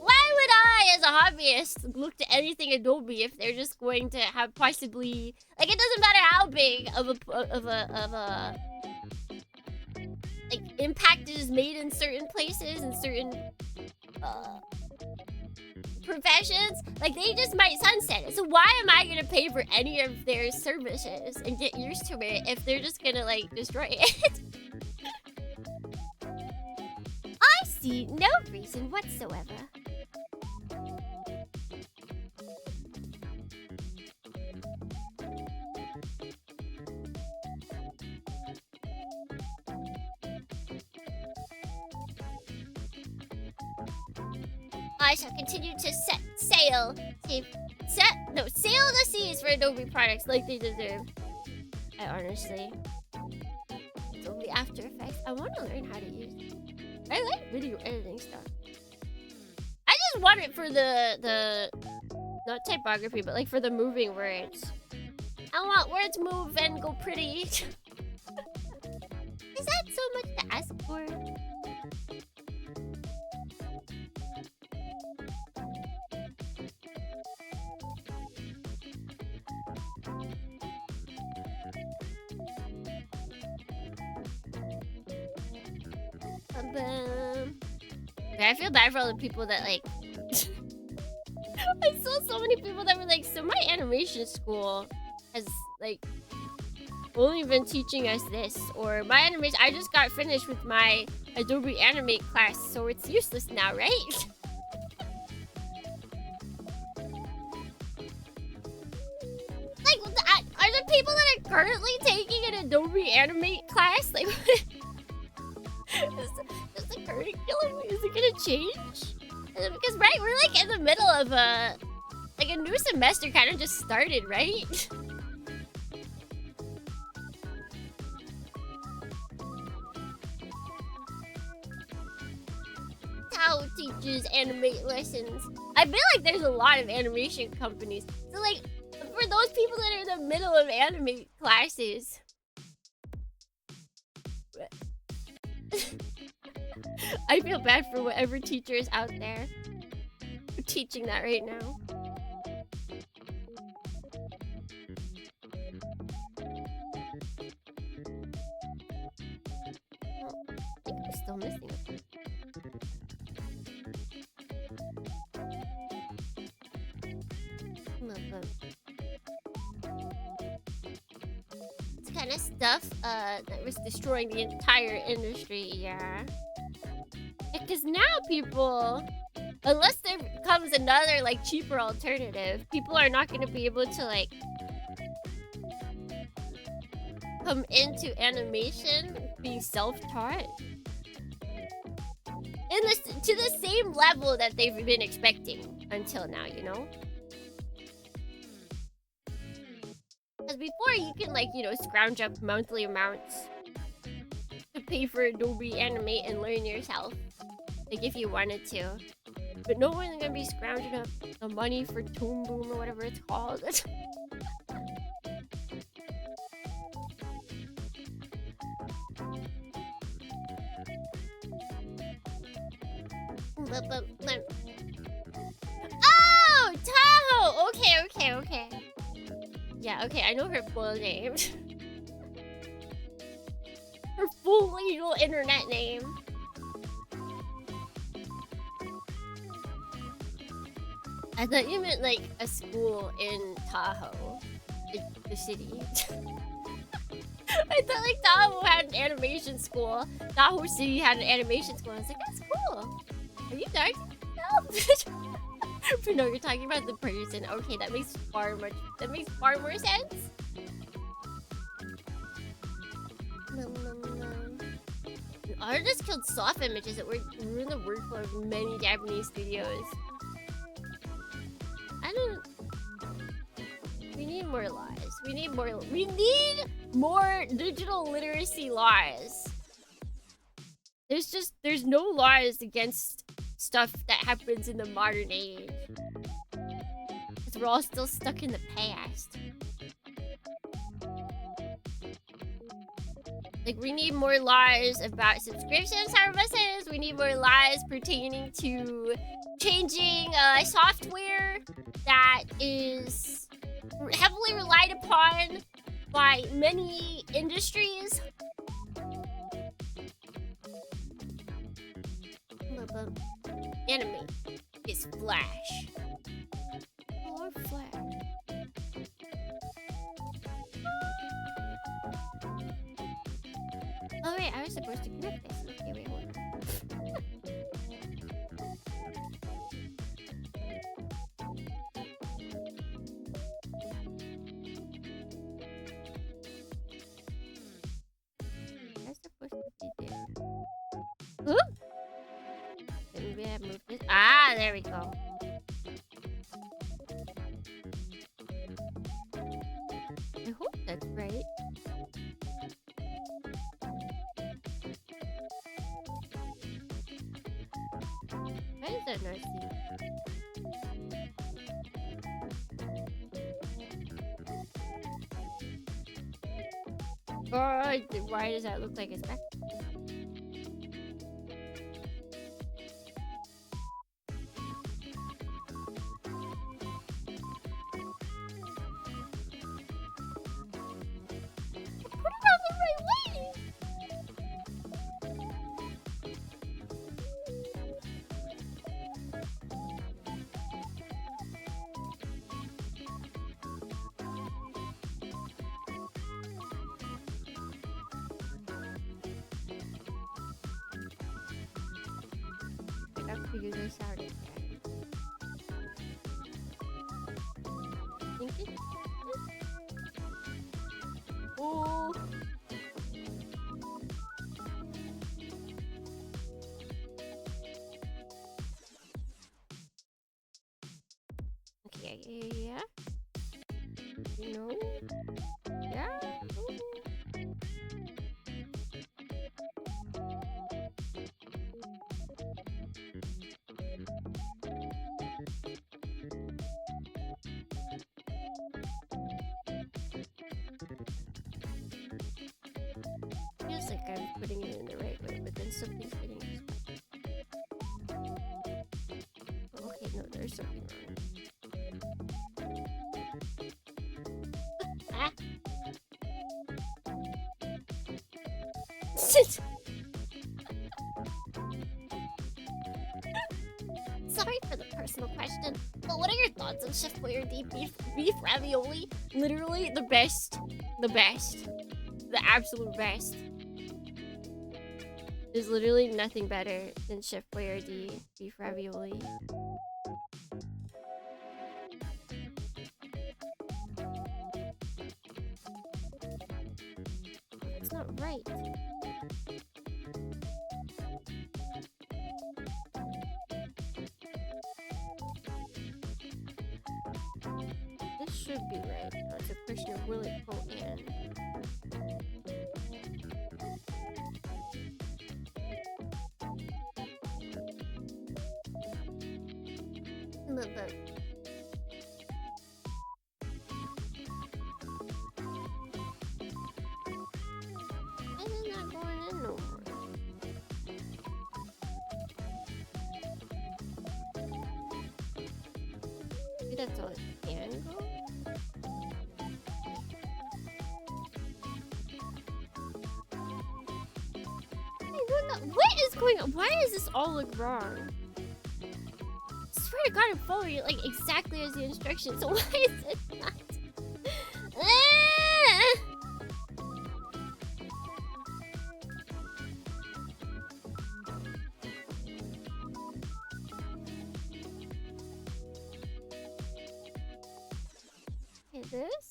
S4: why would I, as a hobbyist, look to anything Adobe if they're just going to have possibly like it doesn't matter how big of a like impact is made in certain places and certain professions, like they just might sunset it. So why am I gonna pay for any of their services and get used to it if they're just gonna like destroy it? I see no reason whatsoever. I shall continue to sail the seas for Adobe products like they deserve. I honestly, Adobe After Effects. I want to learn how to use it. I like video editing stuff. I just want it for the not typography, but like for the moving words. I want words move and go pretty. Is that so much to ask for? I feel bad for all the people that like I saw so many people that were like, so my animation school has like only been teaching us this, or my animation, I just got finished with my Adobe Animate class, so it's useless now, right? Like, are there people that are currently taking an Adobe Animate class? Like, is the curriculum, is it gonna change? Because, right, we're like in the middle of a new semester kind of just started, right? How teachers animate lessons. I feel like there's a lot of animation companies. So like, for those people that are in the middle of animate classes, I feel bad for whatever teacher is out there teaching that right now. Oh, I think I'm still missing it. It's kind of stuff that was destroying the entire industry, yeah. Because now people, unless there comes another like cheaper alternative, people are not going to be able to like come into animation being self-taught to the same level that they've been expecting until now, you know? Because before you can like, you know, scrounge up monthly amounts to pay for Adobe Animate and learn yourself. Like if you wanted to. But no one's gonna be scrounging up the money for Toon Boom or whatever it's called. Oh! Tahoe! Okay. Yeah, okay, I know her full name. Her full legal internet name. I thought you meant like a school in Tahoe, the city. I thought like Tahoe had an animation school. Tahoe City had an animation school. I was like, that's cool. Are you dark? No. But no, you're talking about the person. Okay, that makes far more sense. Artists killed soft images that ruined the workflow of many Japanese studios. I don't... We need more laws. We need more digital literacy laws. There's no laws against stuff that happens in the modern age. Because we're all still stuck in the past. Like, we need more laws about subscription services. We need more laws pertaining to changing software that is heavily relied upon by many industries. Anime is Flash. Oh, Flash. Oh wait, I was supposed to connect this. Okay, wait, hold on. That's supposed to be there. Ooh! Maybe I moved this. Ah, there we go. I hope that's right. Why is that not seen? Oh, why does that look like it's back? Figure this out again. Think it? Oh. Okay, yeah. No. Yeah. Ooh. Feels like I'm putting it in the right way, but then something's getting okay, no, there's something wrong. Ah. Sorry for the personal question, but what are your thoughts on Chef Boyardee beef ravioli? Literally the best. The best. The absolute best. There's literally nothing better than Chef Boyardee beef ravioli. It's not right. This should be right. Now it's a question of will it go in. Look. Why is it not going in no more? Maybe that's all it can go? What is going on? Why does this all look wrong? I swear to God, I'm following it like exactly as the instructions. So why is it not? Okay, this.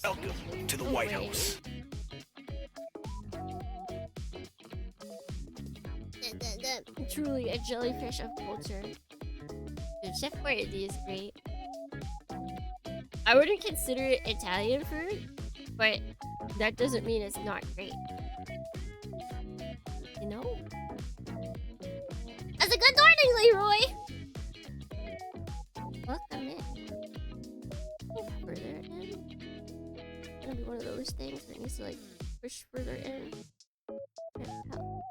S2: Welcome to the White House.
S4: Truly a jellyfish of culture. Dude, Chef Boyardee is great. I wouldn't consider it Italian food, but that doesn't mean it's not great. You know? That's a good morning, Leroy! Welcome in. Go further in. It's gonna be one of those things where it needs to like push further in. Can't tell.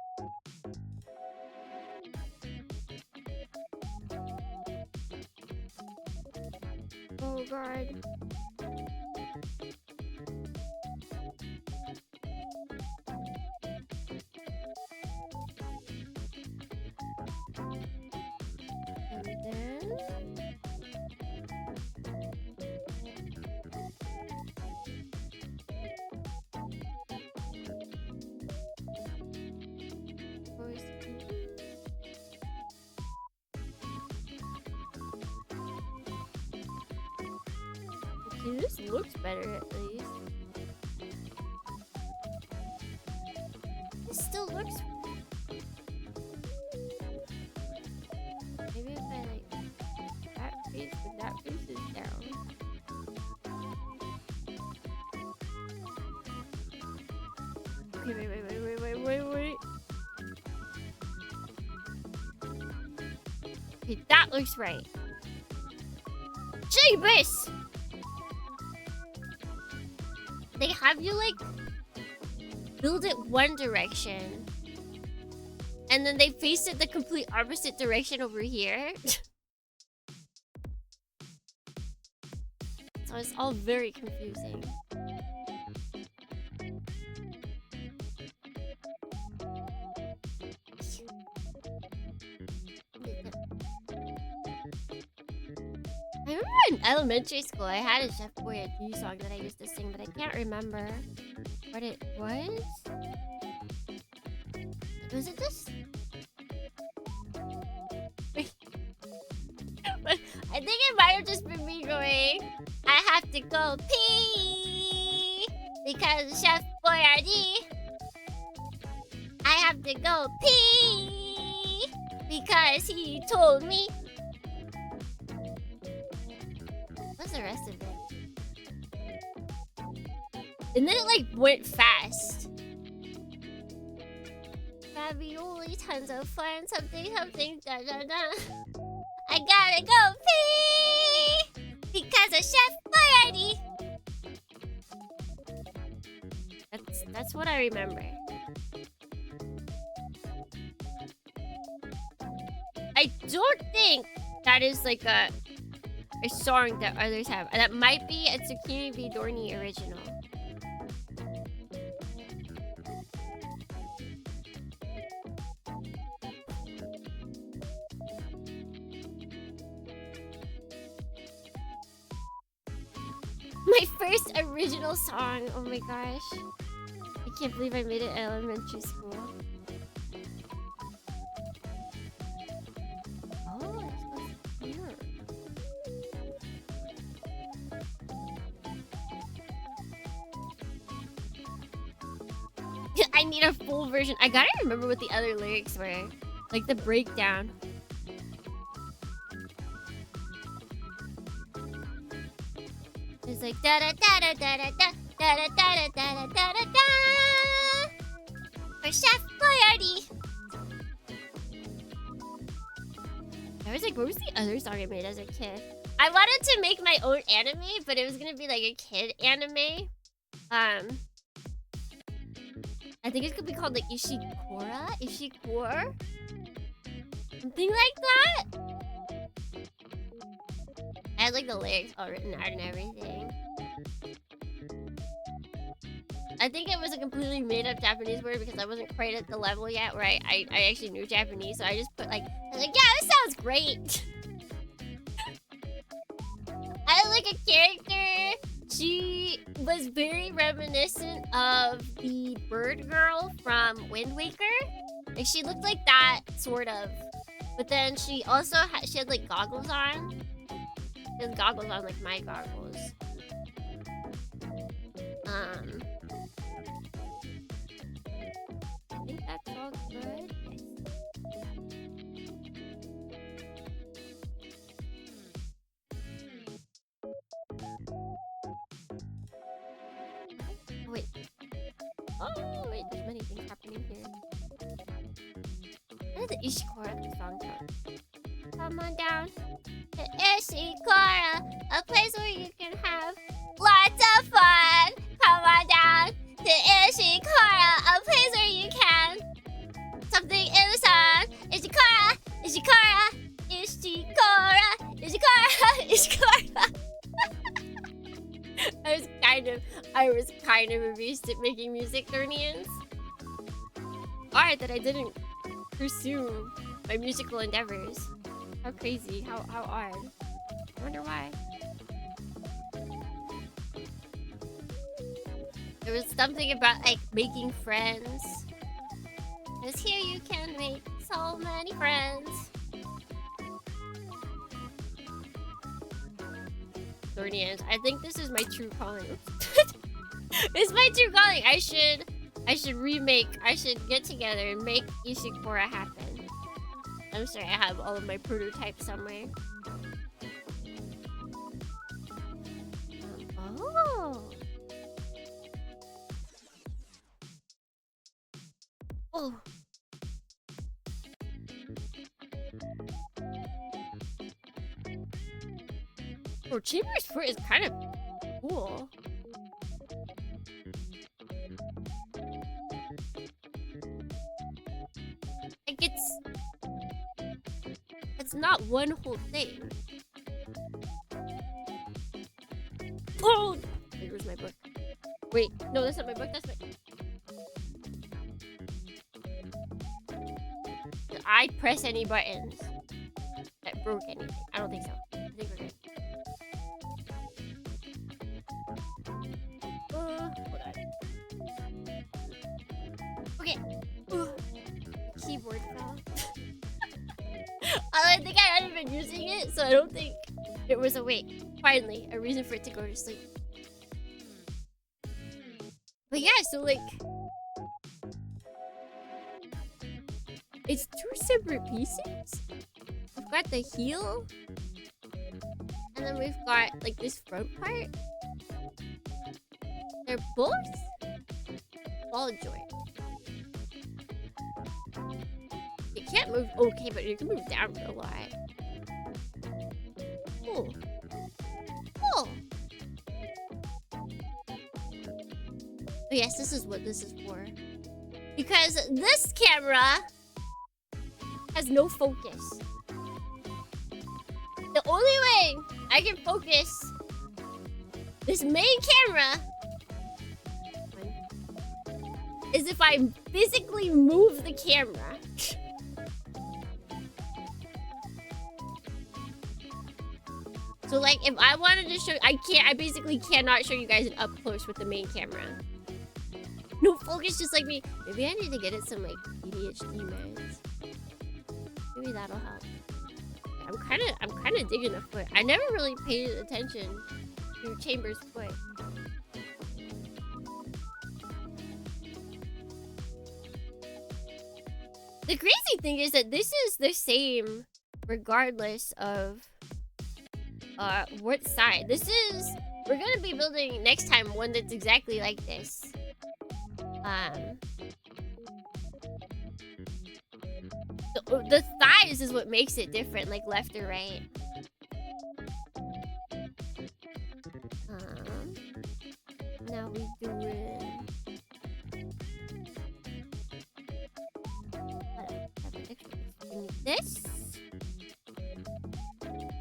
S4: Oh god. And then okay, this looks better at least. This still looks. Maybe if I like that face, but that face is down. Okay, wait. Okay, that looks right. Jeebus! They have you like build it one direction and then they face it the complete opposite direction over here. So it's all very confusing. I remember in elementary school I had a Chef Boyardee song that I used to sing, but I can't remember what it was. Was it this? I think it might have just been me going, I have to go pee because Chef Boyardee. I have to go pee because he told me. What's the rest of it? And then it like went fast. Ravioli, tons of fun, something, da da da. I gotta go pee because of Chef Boyardee. That's what I remember. I don't think that is like a song that others have. That might be a Zucchini V. Dorney original. My first original song. Oh my gosh. I can't believe I made it in elementary school. Oh, it's here. I need a full version. I gotta remember what the other lyrics were. Like the breakdown. It's like da da da da da da da da da da da da da da for Chef Boyardee. I was like, what was the other song I made as a kid? I wanted to make my own anime, but it was gonna be like a kid anime. I think it could be called like Ishikura? Something like that. I had like the lyrics all written out and everything. I think it was a completely made up Japanese word because I wasn't quite at the level yet where I actually knew Japanese, so I just put like, I was like, yeah, this sounds great. I had like a character. She was very reminiscent of the bird girl from Wind Waker. Like she looked like that, sort of. But then she also she had like goggles on. She had goggles on like my goggles. I think that's all good. Yes. Oh, wait. Oh, wait, there's many things happening here. What is the Ishikura song called? Come on down to Ishikura, a place where you can have lots of fun. Come on down to Ishikura, a place where you can. Something in the sun. Ishikura, Ishikura, Ishikura, Ishikura, Ishikura. I was kind of amused at making music, Durnians. Alright, that I didn't pursue my musical endeavors. How crazy, how odd. I wonder why. There was something about like making friends. Cause here you can make so many friends. Thornians, I think this is my true calling. It's my true calling. I should remake. I should get together and make Ishikura happen. I'm sorry, I have all of my prototypes somewhere. Oh. Oh. Oh, Chamber's fruit is kind of cool. Like it's not one whole thing. Oh! Wait, where's my book? Wait, no, that's not my book. That's my. Did I press any buttons that broke anything? I don't think so. I think we're good. Hold on. Okay. Keyboard fell. I think I hadn't been using it, so I don't think it was awake. Finally, a reason for it to go to sleep. But yeah, so like, it's two separate pieces. We've got the heel, and then we've got like this front part. They're both ball joint. You can't move. Okay, but you can move down a lot. Oh. Oh. Oh yes, this is what this is for. Because this camera has no focus. The only way I can focus this main camera is if I physically move the camera. So like if I wanted to show, I basically cannot show you guys an up close with the main camera. No focus, just like me. Maybe I need to get it some like ADHD meds. Maybe that'll help. I'm kind of digging the foot. I never really paid attention to Chamber's foot. The crazy thing is that this is the same regardless of what side. We're gonna be building next time one that's exactly like this. The thighs is what makes it different, like left or right. Now we doing this.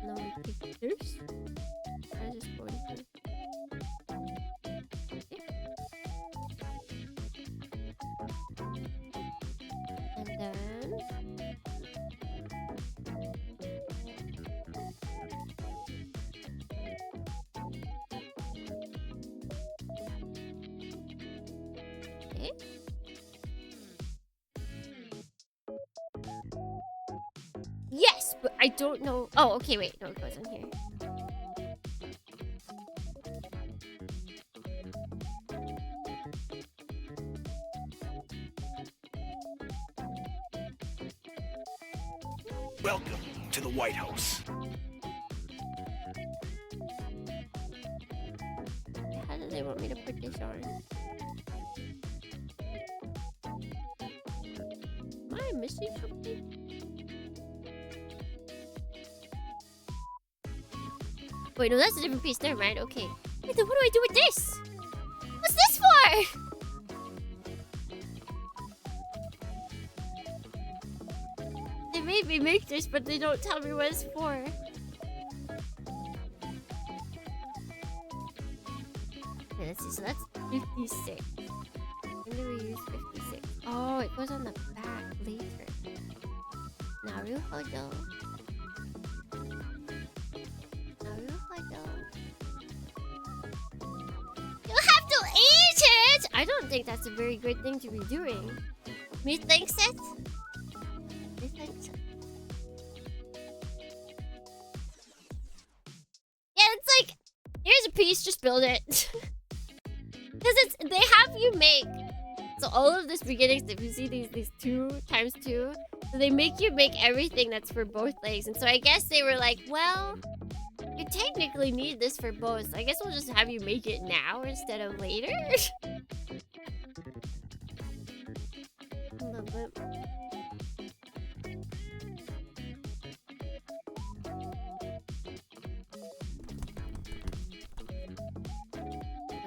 S4: Now we take this. I just going through. And then okay. Yes, but I don't know. Oh, okay, wait. No, it goes in here.
S2: Welcome to the White House.
S4: How do they want me to put this on? Am I missing something? Wait, no, that's a different piece. Never mind. Okay. Wait, then what do I do with this? What's this for? They made me make this, but they don't tell me what it's for. Okay, let's see. So that's 56. When do we use 56? Oh, it goes on the back later. Naruhodo. Naruhodo. You have to eat it! I don't think that's a very good thing to be doing. Methinks it? Methinks it. Yeah, it's like, here's a piece, just build it. Because they have you make, so all of this beginning stuff, you see these 2 times 2, so they make you make everything that's for both legs. And so I guess they were like, well, you technically need this for both, so I guess we'll just have you make it now instead of later. A little bit.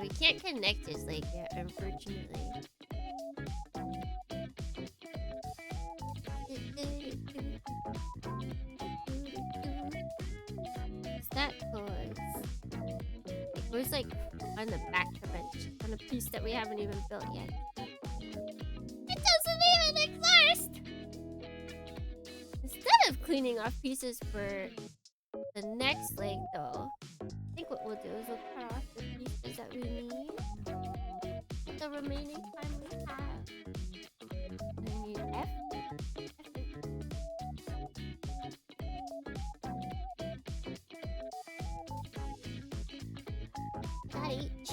S4: We can't connect his leg yet, unfortunately. That goes like on the back of the bench, on a piece that we haven't even built yet. It doesn't even exist! Instead of cleaning off pieces for the next leg though, I think what we'll do is we'll cut off the pieces that we need. The remaining time we have. We need F. Got H.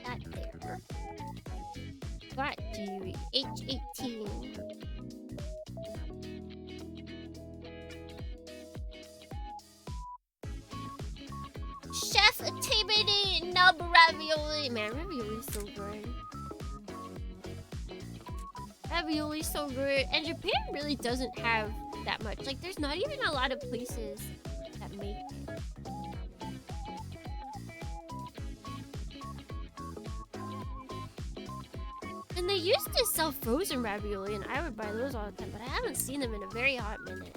S4: Got there. Got G. H18. Chef Tabini Nub Ravioli. Man, ravioli's so good. Ravioli's so good. And Japan really doesn't have that much. Like, there's not even a lot of places that make it. And they used to sell frozen ravioli, and I would buy those all the time, but I haven't seen them in a very hot minute.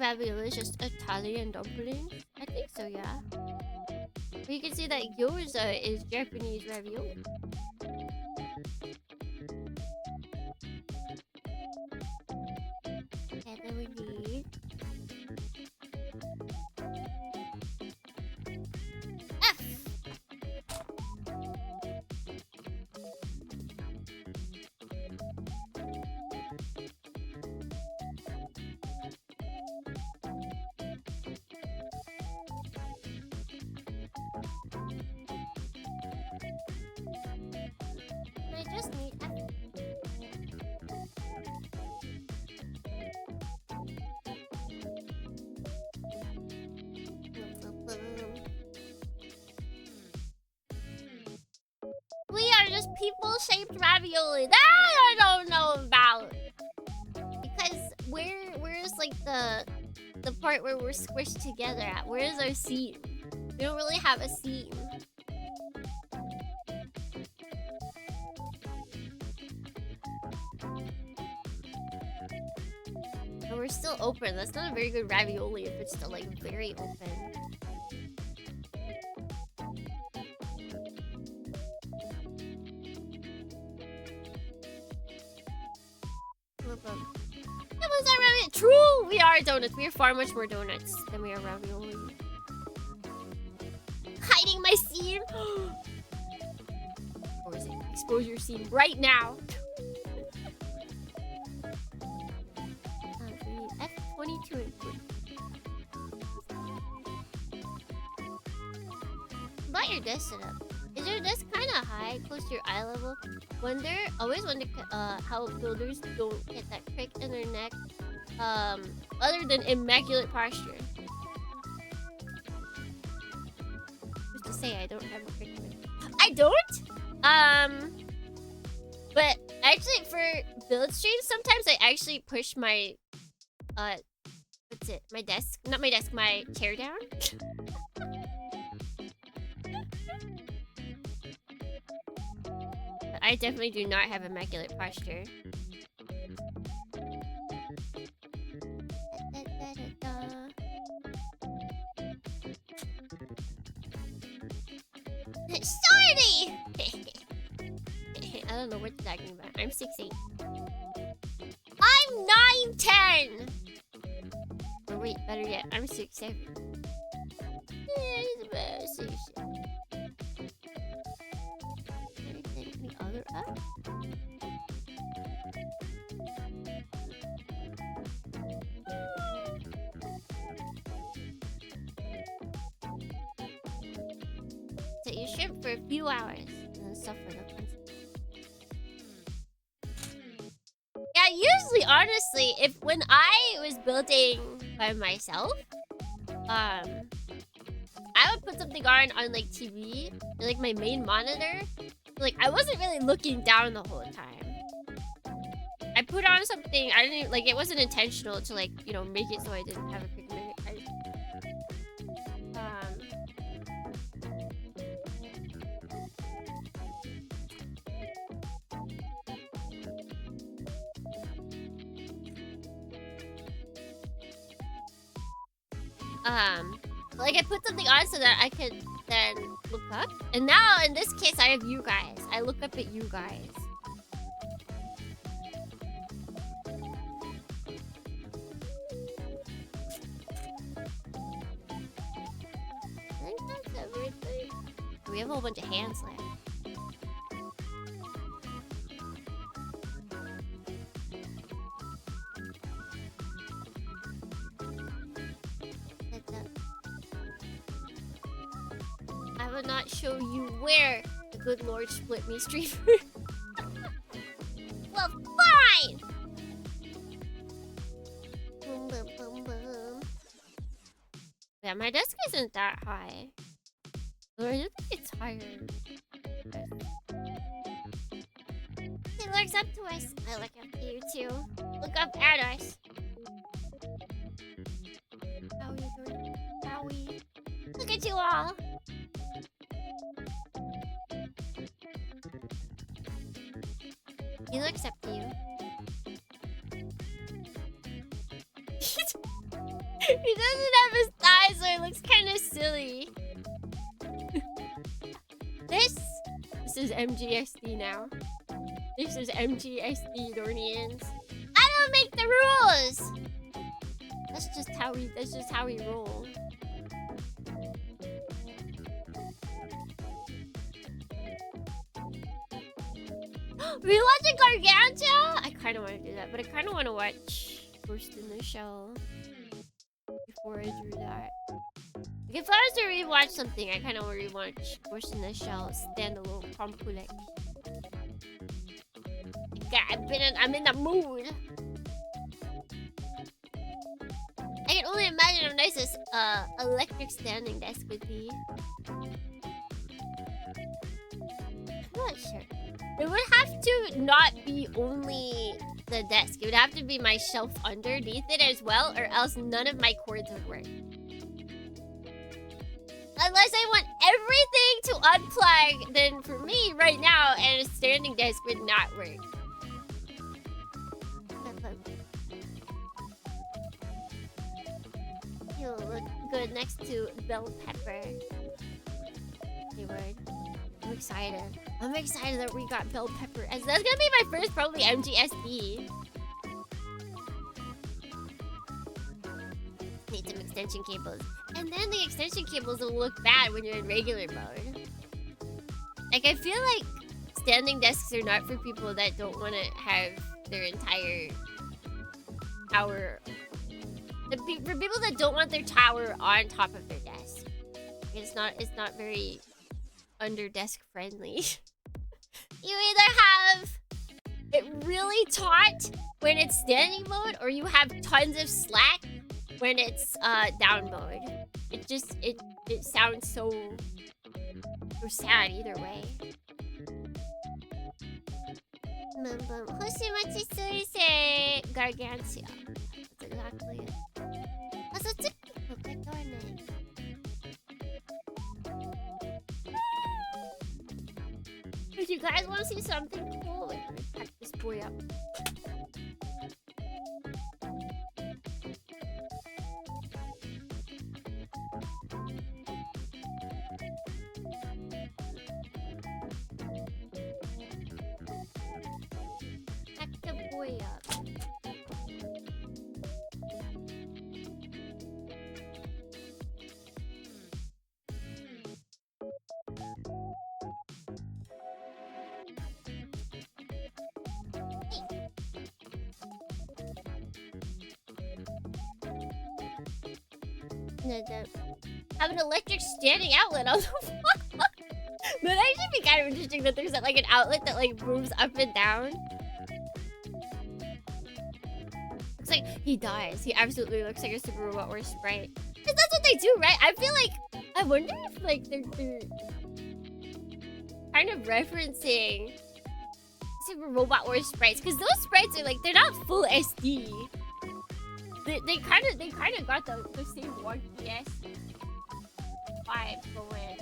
S4: Ravioli is just Italian dumpling? I think so, yeah. But you can see that gyoza is Japanese ravioli. And then we need F. I just need F. We are just people-shaped ravioli. That I don't know about. Because where's like the part where we're squished together at? Where is our seam? We don't really have a seam. And we're still open. That's not a very good ravioli if it's still like very open. It Donuts are ravioli. True, we are donuts. We are far much more donuts than we are ravioli. Hiding my seam. Expose your seam right now. F22 input. About your desk setup. Is your desk kind of high, close to your eye level? Always wonder how builders don't get that crick in their neck. Other than immaculate posture. Who's to say I don't have a crick in my neck? I don't? But actually for build streams, sometimes I actually push my, what's it? My desk? Not my desk, my chair down. I definitely do not have immaculate posture. Sorry! I don't know what you're talking about. I'm 6'8". I'm 9'10". Or wait, better yet, I'm 6'7". Anything the other up? So you shrimp for a few hours and then suffer the consequences. Yeah, usually, honestly, when I was building by myself, I would put something on like TV, like my main monitor. Like I wasn't really looking down the whole time. I put on something. I didn't like. It wasn't intentional to like make it so I didn't have a quick minute. Like I put something on so that I could then look up. And now in this case I have you guys. I look up at you guys. I think that's everything. We have a whole bunch of hands left. I will not show you where the good Lord split me, streamer. Well, fine! Boom, boom, boom, boom. Yeah, my desk isn't that high. Or I think it's higher. He looks up to us. I look up to you too. Look up at us. How are you doing? Howie. Look at you all. He looks up to you. He doesn't have his thighs, so it looks kind of silly. This is MGSD now. This is MGSD Dornians. I don't make the rules. That's just how we roll. Rewatching Gargantua? I kind of want to do that, but I kind of want to watch Ghost in the Shell before I do that. Like if I was to rewatch something, I kind of want to rewatch Ghost in the Shell standalone complex. I'm in the mood. I can only imagine how nice this electric standing desk would be. I'm not sure. It would have to not be only the desk. It would have to be my shelf underneath it as well, or else none of my cords would work. Unless I want everything to unplug, then for me right now, and a standing desk would not work. He'll look good next to bell pepper. Keyword. I'm excited. I'm excited that we got bell pepper. As that's gonna be my first probably MGSD. extension cables. And then the extension cables will look bad when you're in regular mode. Like, I feel like standing desks are not for people that don't want to have their entire tower. For people that don't want their tower on top of their desk. It's not very under desk friendly. You either have it really taut when it's standing mode, or you have tons of slack when it's down mode. It sounds so sad either way. Hoshimachi Suisei Gargantia. That's exactly it. Also, it's a good one. If you guys want to see something cool, let me pack this boy up. Pack the boy up. Have an electric standing outlet on the wall. That actually be kind of interesting that there's like an outlet that like moves up and down. Looks like he dies. He absolutely looks like a Super Robot Wars sprite. Because that's what they do, right? I feel like, I wonder if like they're kind of referencing Super Robot Wars sprites. Because those sprites are like, they're not full SD. They kind of got the same 1PS vibe going.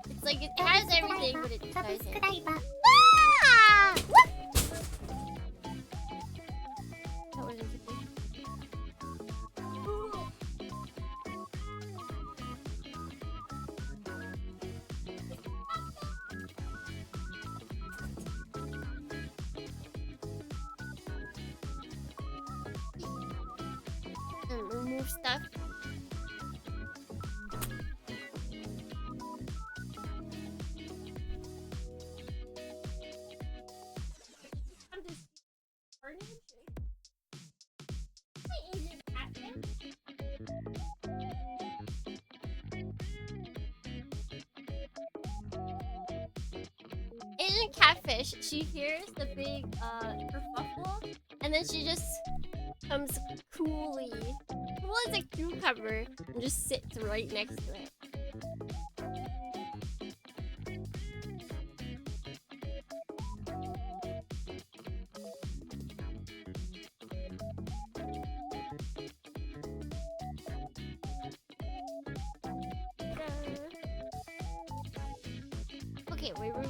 S4: It's like it has everything, but it doesn't. Ah! What? That wasn't a thing. Remove stuff. Asian catfish, she hears the big kerfuffle, and then she just comes cool as a cucumber and just sits right next to it. Okay, wait. Oh,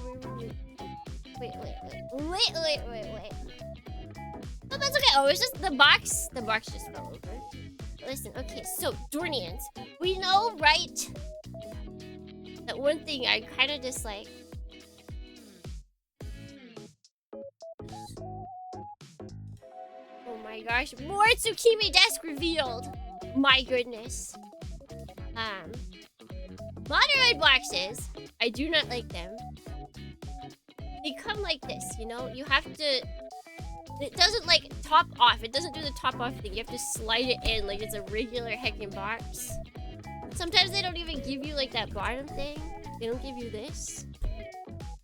S4: that's okay. Oh, it's just the box. The box just fell over. Listen, okay, so Dornians, we know, right? That one thing I kind of dislike. Oh my gosh, more Tsukimi desk revealed. My goodness. Moderoid boxes. I do not like them. They come like this, you know? You have to... It doesn't like top off. It doesn't do the top off thing. You have to slide it in like it's a regular heckin' box. Sometimes they don't even give you like that bottom thing. They don't give you this.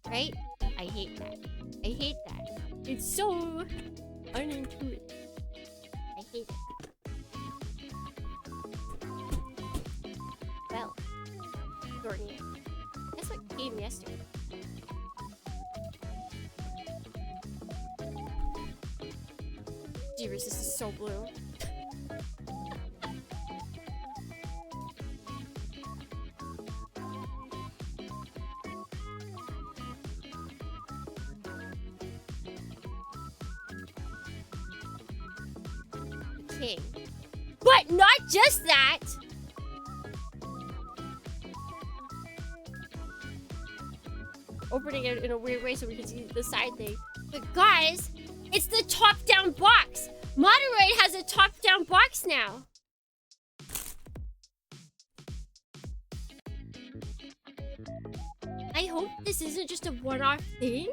S4: Right? I hate that. I hate that. It's so unintuitive. I hate it. Well, Dornier. Guess what came yesterday? Jeebers, this is so blue. King. But not just that! Opening it in a weird way so we can see the side thing. But guys, it's the top-down box! Moderoid has a top-down box now! this isn't just a one-off thing.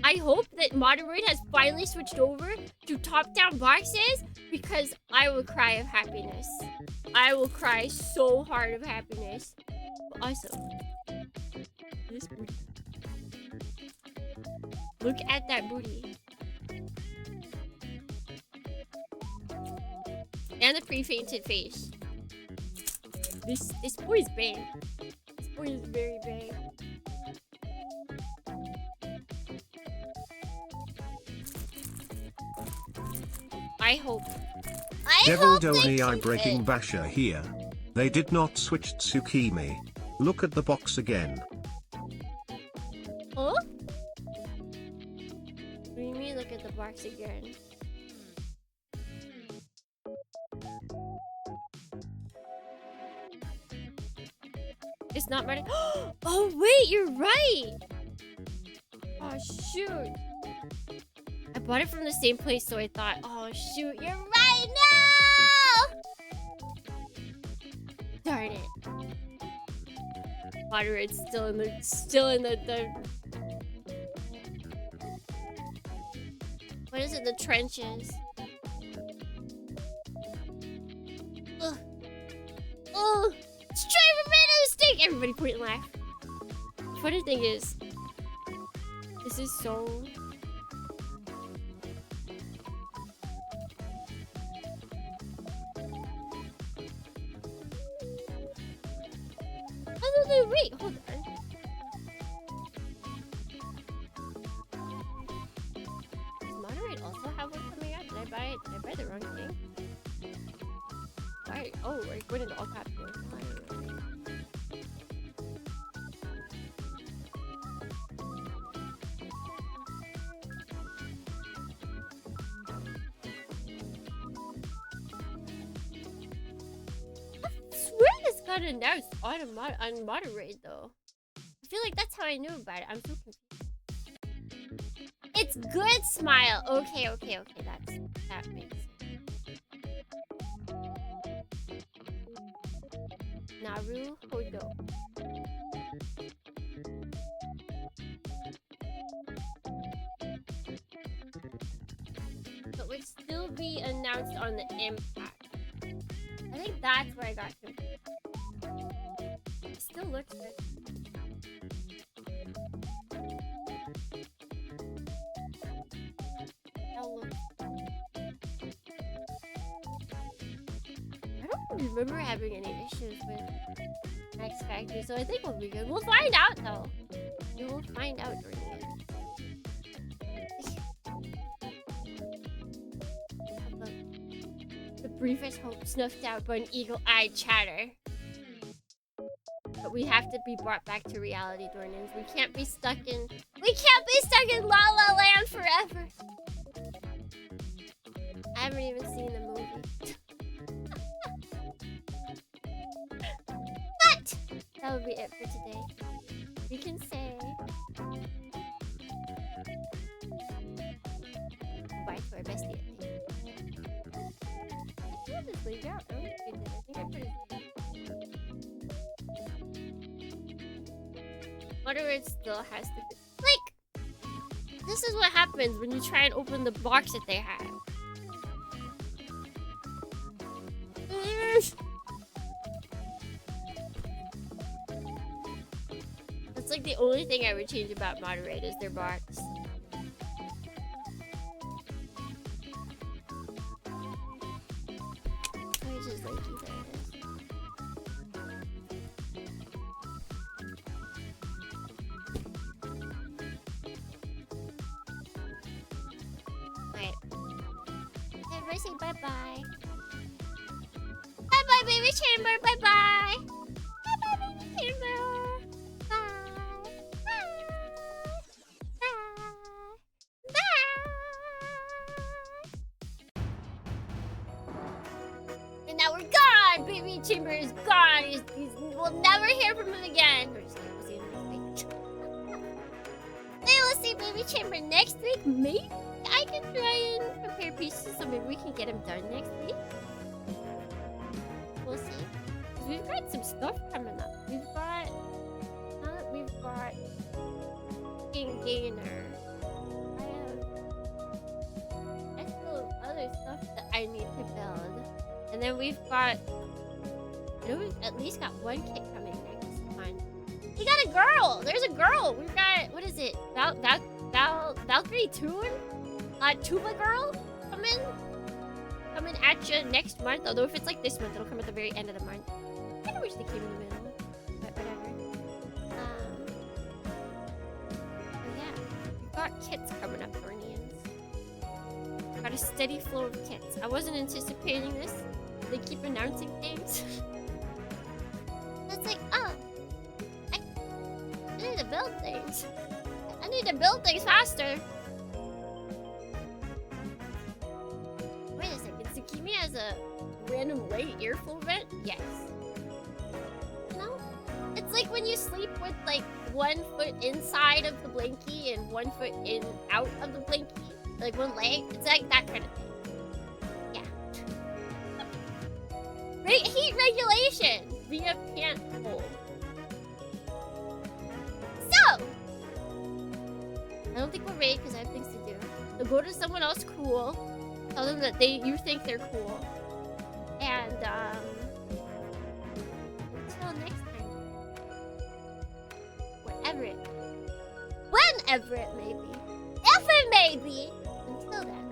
S4: I hope that Moderoid has finally switched over to top-down boxes because I will cry of happiness. I will cry so hard of happiness. But also, this booty. Look at that booty. And the pre-painted face. This boy is big. This boy is very big. I hope.
S3: Devil
S4: they
S3: Donny
S4: keep
S3: I breaking
S4: it.
S3: Basher here. They did not switch Tsukimi. Look at the box again.
S4: Huh? What do you mean look at the box again? It's not my. Oh wait, you're right. Oh shoot. I bought it from the same place, so I thought, oh shoot, you're right now. Darn it. Moderoid's still in the what is it? The trenches. Ugh. Ugh. Let's try a random mistake. Everybody point and laugh. Funny thing is, this is so. Oh no, wait, hold on. Does Moderate also have one coming out? Did I buy it? Did I buy the wrong thing? Why? Oh, we're going into all caps. Got announced on Moderate though. I feel like that's how I knew about it. I'm so confused. It's good, Smile. Okay. That makes sense. Naru Hodo. So it would still be announced on the Impact. I think that's where I got confused. It still looks good. I don't remember having any issues with X Factor, so I think we'll be good. We'll find out though. We will find out during it. The briefest hope snuffed out by an eagle-eyed chatter. But we have to be brought back to reality, Dornans. We can't be stuck in La La Land forever. I haven't even seen the movie. But that would be it for today. We can say goodbye to our bestie, I think. I think this league out. I don't think I did. I think I put it. Moderate still has to be. Like, this is what happens when you try and open the box that they have. That's like the only thing I would change about Moderate is their box. Where's his leggy? There it is. Everybody say bye-bye. Bye-bye, baby chamber. Bye-bye. Bye-bye, baby chamber. Bye. Bye. Bye. Bye. And now we're gone. Baby chamber is gone. We'll never hear from him again. We're just kidding. We'll see him next week. Maybe we'll see baby chamber next week. Maybe I can try and prepare pieces so maybe we can get him done next week. We'll see. We've got some stuff coming up. We've got ranking gainer. I have still other stuff that I need to build. And then we've got... we've at least got one kit coming next month. We got a girl! There's a girl! We've got... What is it? Valkyrie Toon? Tuba Girl? Coming at you next month. Although if it's like this month, it'll come at the very end of the month. I kinda wish they came in the middle. But whatever. Oh yeah. We've got kits coming up, Thornians. Got a steady flow of kits. I wasn't anticipating this. They keep announcing things. It's like, oh, I need to build things. I need to build things faster. Wait a second, Tsukimi has a random light earful vent? Yes. No? It's like when you sleep with like 1 foot inside of the blankie and 1 foot in out of the blankie. Like one leg. It's like that kind of thing. Yeah. Heat regulation via pant hole. So! I don't think we'll raid because I have things to do. So go to someone else cool. Tell them that you think they're cool. And until next time. Wherever it may be. Whenever it may be. If it may be. Until then.